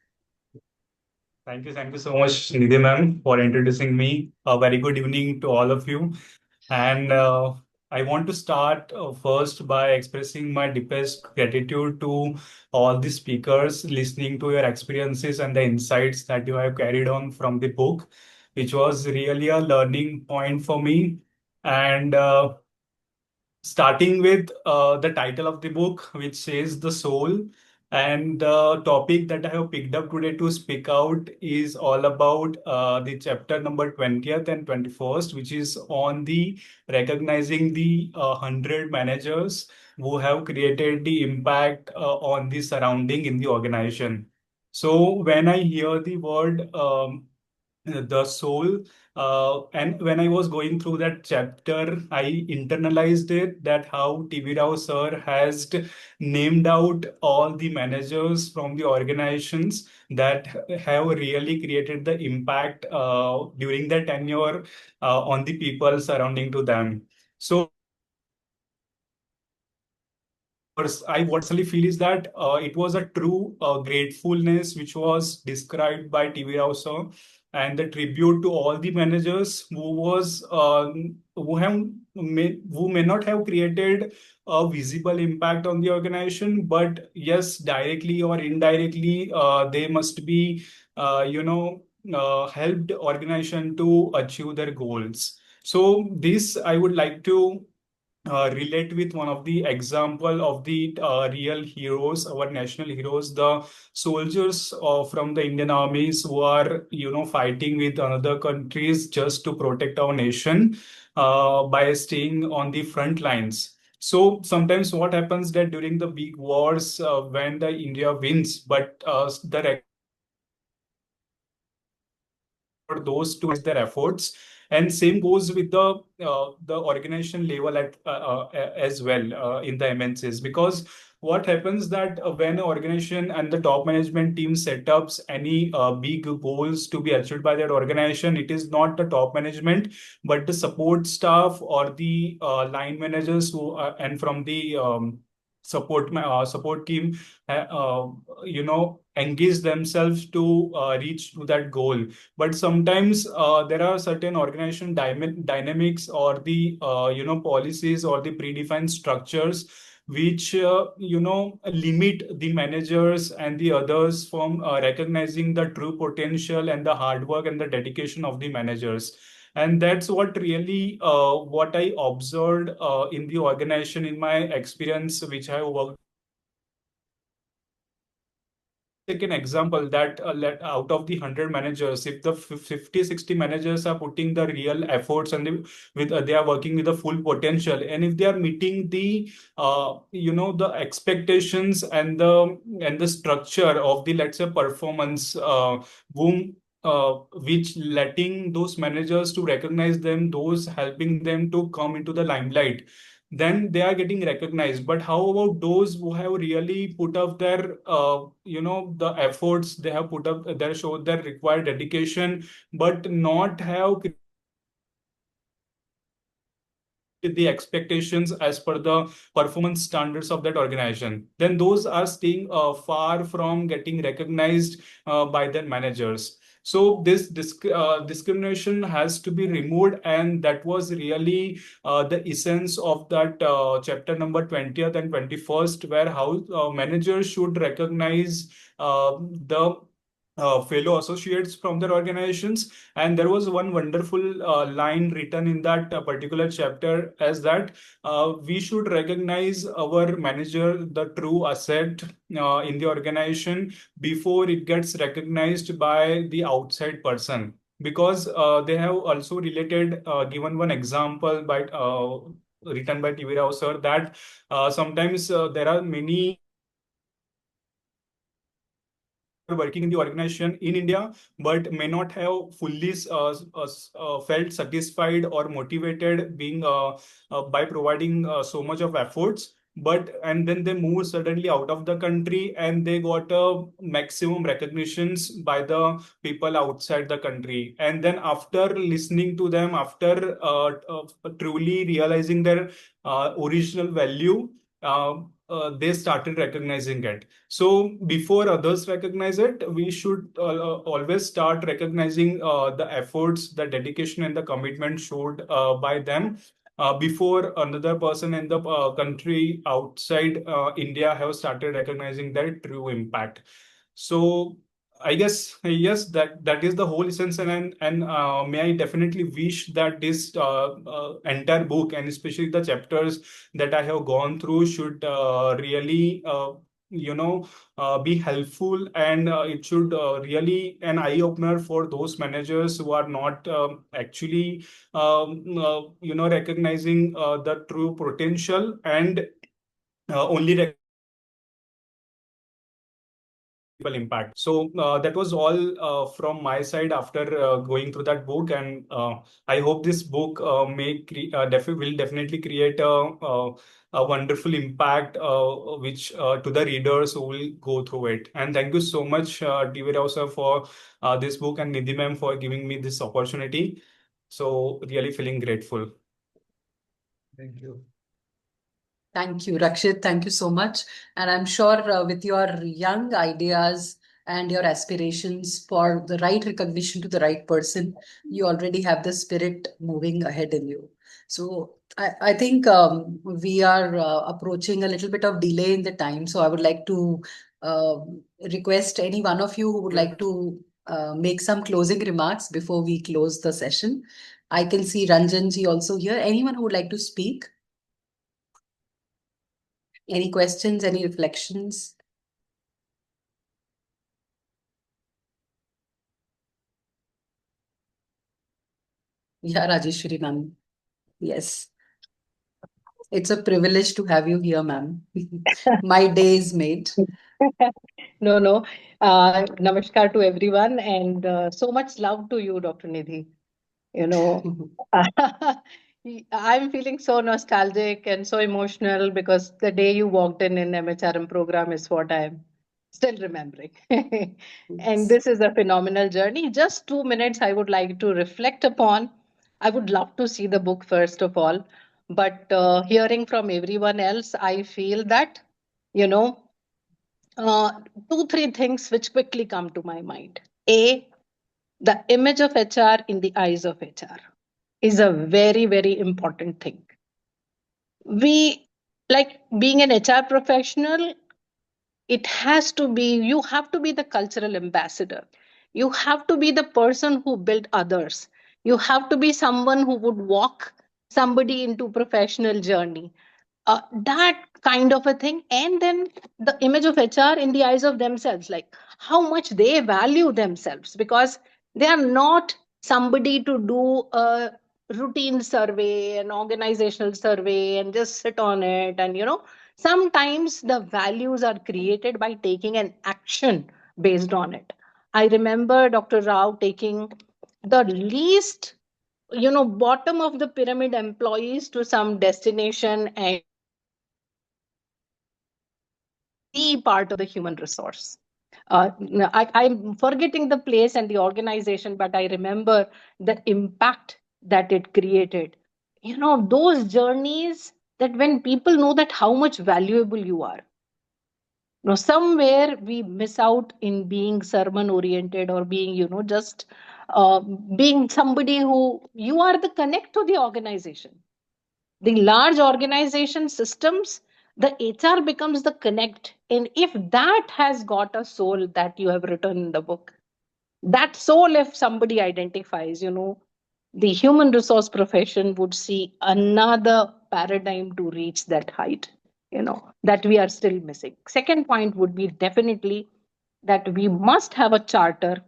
Thank you so much, Nidhi ma'am, for introducing me. A very good evening to all of you. And I want to start first by expressing my deepest gratitude to all the speakers, listening to your experiences and the insights that you have carried on from the book, which was really a learning point for me. And starting with the title of the book, which says The Soul. And the topic that I have picked up today to speak out is all about the chapter number 20th and 21st, which is on the recognizing the 100 managers who have created the impact on the surrounding in the organization. So when I hear the word the soul. And when I was going through that chapter, I internalized it that how TV Rao sir has named out all the managers from the organizations that have really created the impact during their tenure on the people surrounding to them. So I personally feel is that it was a true gratefulness which was described by TV Rao sir, and the tribute to all the managers who may not have created a visible impact on the organization, but yes, directly or indirectly, they must be helped organization to achieve their goals. So this I would like to relate with one of the example of the real heroes, our national heroes, the soldiers from the Indian armies who are, fighting with another countries just to protect our nation by staying on the front lines. So sometimes what happens that during the big wars, when the India wins, but the those to their efforts, and same goes with the organization level at as well in the MNCs, because what happens that when an organization and the top management team set ups any big goals to be achieved by that organization, it is not the top management but the support staff or the line managers who and from the support team engage themselves to reach to that goal. But sometimes there are certain organization dynamics or the policies or the predefined structures which limit the managers and the others from recognizing the true potential and the hard work and the dedication of the managers. And that's what really what I observed in the organization in my experience which I worked. Take an example that out of the 100 managers, if the 50-60 managers are putting the real efforts and they are working with the full potential, and if they are meeting the the expectations and the structure of the, let's say, performance boom, which letting those managers to recognize them, those helping them to come into the limelight, then they are getting recognized. But how about those who have really put up their the efforts they have put up, their show their required dedication, but not have the expectations as per the performance standards of that organization, then those are staying far from getting recognized by their managers. So this discrimination has to be removed, and that was really the essence of that chapter number 20th and 21st, where how managers should recognize the fellow associates from their organizations. And there was one wonderful line written in that particular chapter as that we should recognize our manager, the true asset in the organization, before it gets recognized by the outside person. Because they have also related, given one example by written by TV Rao sir, that sometimes there are many working in the organization in India, but may not have fully felt satisfied or motivated being by providing so much of efforts. And then they move suddenly out of the country and they got a maximum recognitions by the people outside the country. And then after listening to them, after truly realizing their original value, they started recognizing it. So before others recognize it, we should always start recognizing the efforts, the dedication, and the commitment showed by them before another person in the country outside India have started recognizing their true impact. So I guess yes, that is the whole essence, and may I definitely wish that this entire book, and especially the chapters that I have gone through, should really be helpful, and it should really an eye opener for those managers who are not actually recognizing the true potential and only impact. So that was all from my side after going through that book, and I hope this book will definitely create a wonderful impact which to the readers who will go through it. And thank you so much, TV Rao sir, for this book, and Nidhi ma'am for giving me this opportunity. So really feeling grateful. Thank you. Thank you, Rakshit. Thank you so much. And I'm sure with your young ideas and your aspirations for the right recognition to the right person, you already have the spirit moving ahead in you. So I think we are approaching a little bit of delay in the time. So I would like to request any one of you who would like to make some closing remarks before we close the session. I can see Ranjanji also here. Anyone who would like to speak? Any questions, any reflections? Yeah, Rajeshwari ma'am. Yes. It's a privilege to have you here, ma'am. My day is made. No. Namaskar to everyone, and so much love to you, Dr. Nidhi. You know, I'm feeling so nostalgic and so emotional because the day you walked in MHRM program is what I'm still remembering. And this is a phenomenal journey. Just 2 minutes I would like to reflect upon. I would love to see the book first of all, but hearing from everyone else, I feel that, you know, uh, 2, 3 things which quickly come to my mind. A, the image of HR in the eyes of HR is a very, very important thing. We, like being an HR professional, it has to be, you have to be the cultural ambassador. You have to be the person who built others. You have to be someone who would walk somebody into professional journey. That kind of a thing. And then the image of HR in the eyes of themselves, like how much they value themselves, because they are not somebody to do a routine survey, an organizational survey, and just sit on it. And, sometimes the values are created by taking an action based on it. I remember Dr. Rao taking the least bottom of the pyramid employees to some destination and be part of the human resource. I'm forgetting the place and the organization, but I remember the impact that it created. Those journeys, that when people know that how much valuable you are. Somewhere we miss out in being sermon oriented, or being, just being somebody who you are the connect to the organization. The large organization systems, the HR becomes the connect. And if that has got a soul that you have written in the book, that soul, if somebody identifies, the human resource profession would see another paradigm to reach that height, that we are still missing. Second point would be definitely that we must have a charter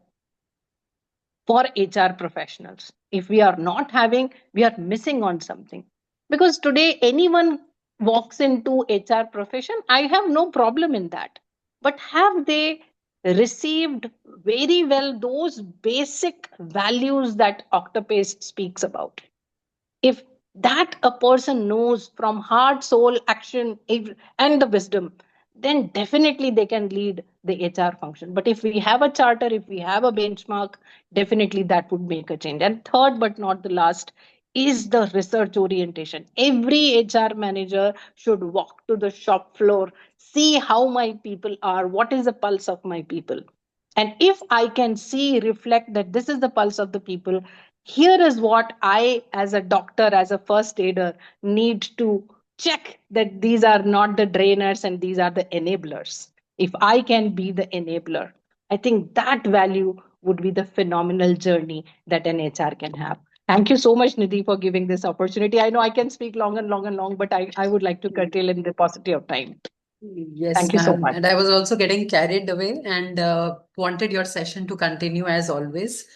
for HR professionals. If we are not having, we are missing on something. Because today, anyone walks into HR profession, I have no problem in that. But have they received very well those basic values that Octopace speaks about? If that a person knows from heart, soul, action, and the wisdom, then definitely they can lead the HR function. But if we have a charter, if we have a benchmark, definitely that would make a change. And third, but not the last, is the research orientation. Every HR manager should walk to the shop floor, see how my people are, what is the pulse of my people. And if I can see, reflect that this is the pulse of the people, here is what I, as a doctor, as a first aider, need to check that these are not the drainers and these are the enablers. If I can be the enabler, I think that value would be the phenomenal journey that an HR can have. Thank you so much, Nidhi, for giving this opportunity. I know I can speak long and long and long, but I would like to curtail in the paucity of time. Yes, Thank you so ma'am. much. And I was also getting carried away and wanted your session to continue as always.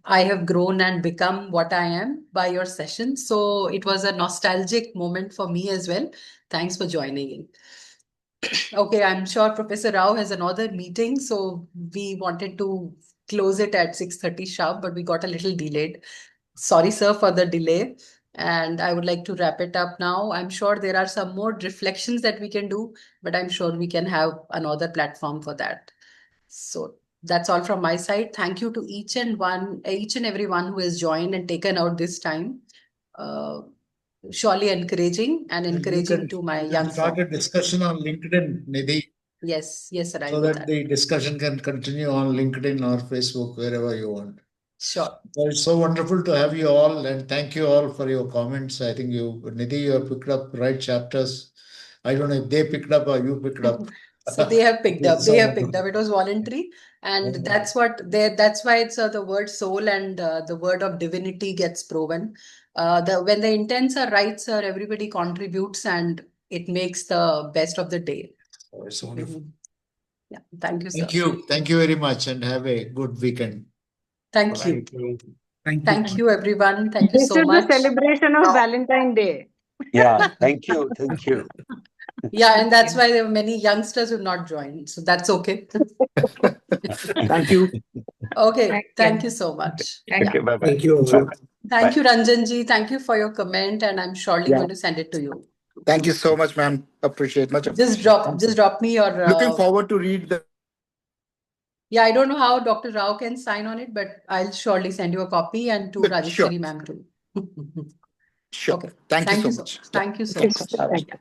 I have grown and become what I am by your session. So it was a nostalgic moment for me as well. Thanks for joining in. Okay, I'm sure Professor Rao has another meeting, so we wanted to close it at 6:30 sharp, but we got a little delayed. Sorry, sir, for the delay. And I would like to wrap it up now. I'm sure there are some more reflections that we can do, but I'm sure we can have another platform for that. So that's all from my side. Thank you to each and everyone who has joined and taken out this time. Uh, Surely encouraging and encouraging to my young start a folk. discussion on LinkedIn, Nidhi, Yes, sir, I'll so do that that. the discussion can continue on LinkedIn or Facebook, wherever you want. Sure. Well, it's so wonderful to have you all, and thank you all for your comments. I think Nidhi, you have picked up right chapters. I don't know if they picked up or you picked up. So they have picked up. So They have picked wonderful. up. It was voluntary, and Wonderful. that's why it's the word soul and the word of divinity gets proven. When the intents are right, sir, everybody contributes, and it makes the best of the day. Oh, it's wonderful. Yeah. Thank you, sir. Thank you. Thank you very much, and have a good weekend. Thank you. Thank you. Thank you, everyone. Thank you This so is the much. celebration of Valentine's Day. Yeah, thank you. Thank you. Yeah, and that's why there were many youngsters who not joined. So that's okay. Thank you. Okay. Thank you so much. Thank Okay, Yeah. bye-bye. Thank you. Bye-bye. Thank Bye. you, Ranjanji. Thank you for your comment, and I'm surely Yeah. going to send it to you. Thank you so much, ma'am. Appreciate, much Just appreciate. drop me your. Looking forward to read the. Yeah, I don't know how Dr. Rao can sign on it, but I'll surely send you a copy and to Sure. Rajeshwari ma'am too. Sure. Okay. Thank you so Thank you so much. Thank you so Yes, much. thank you.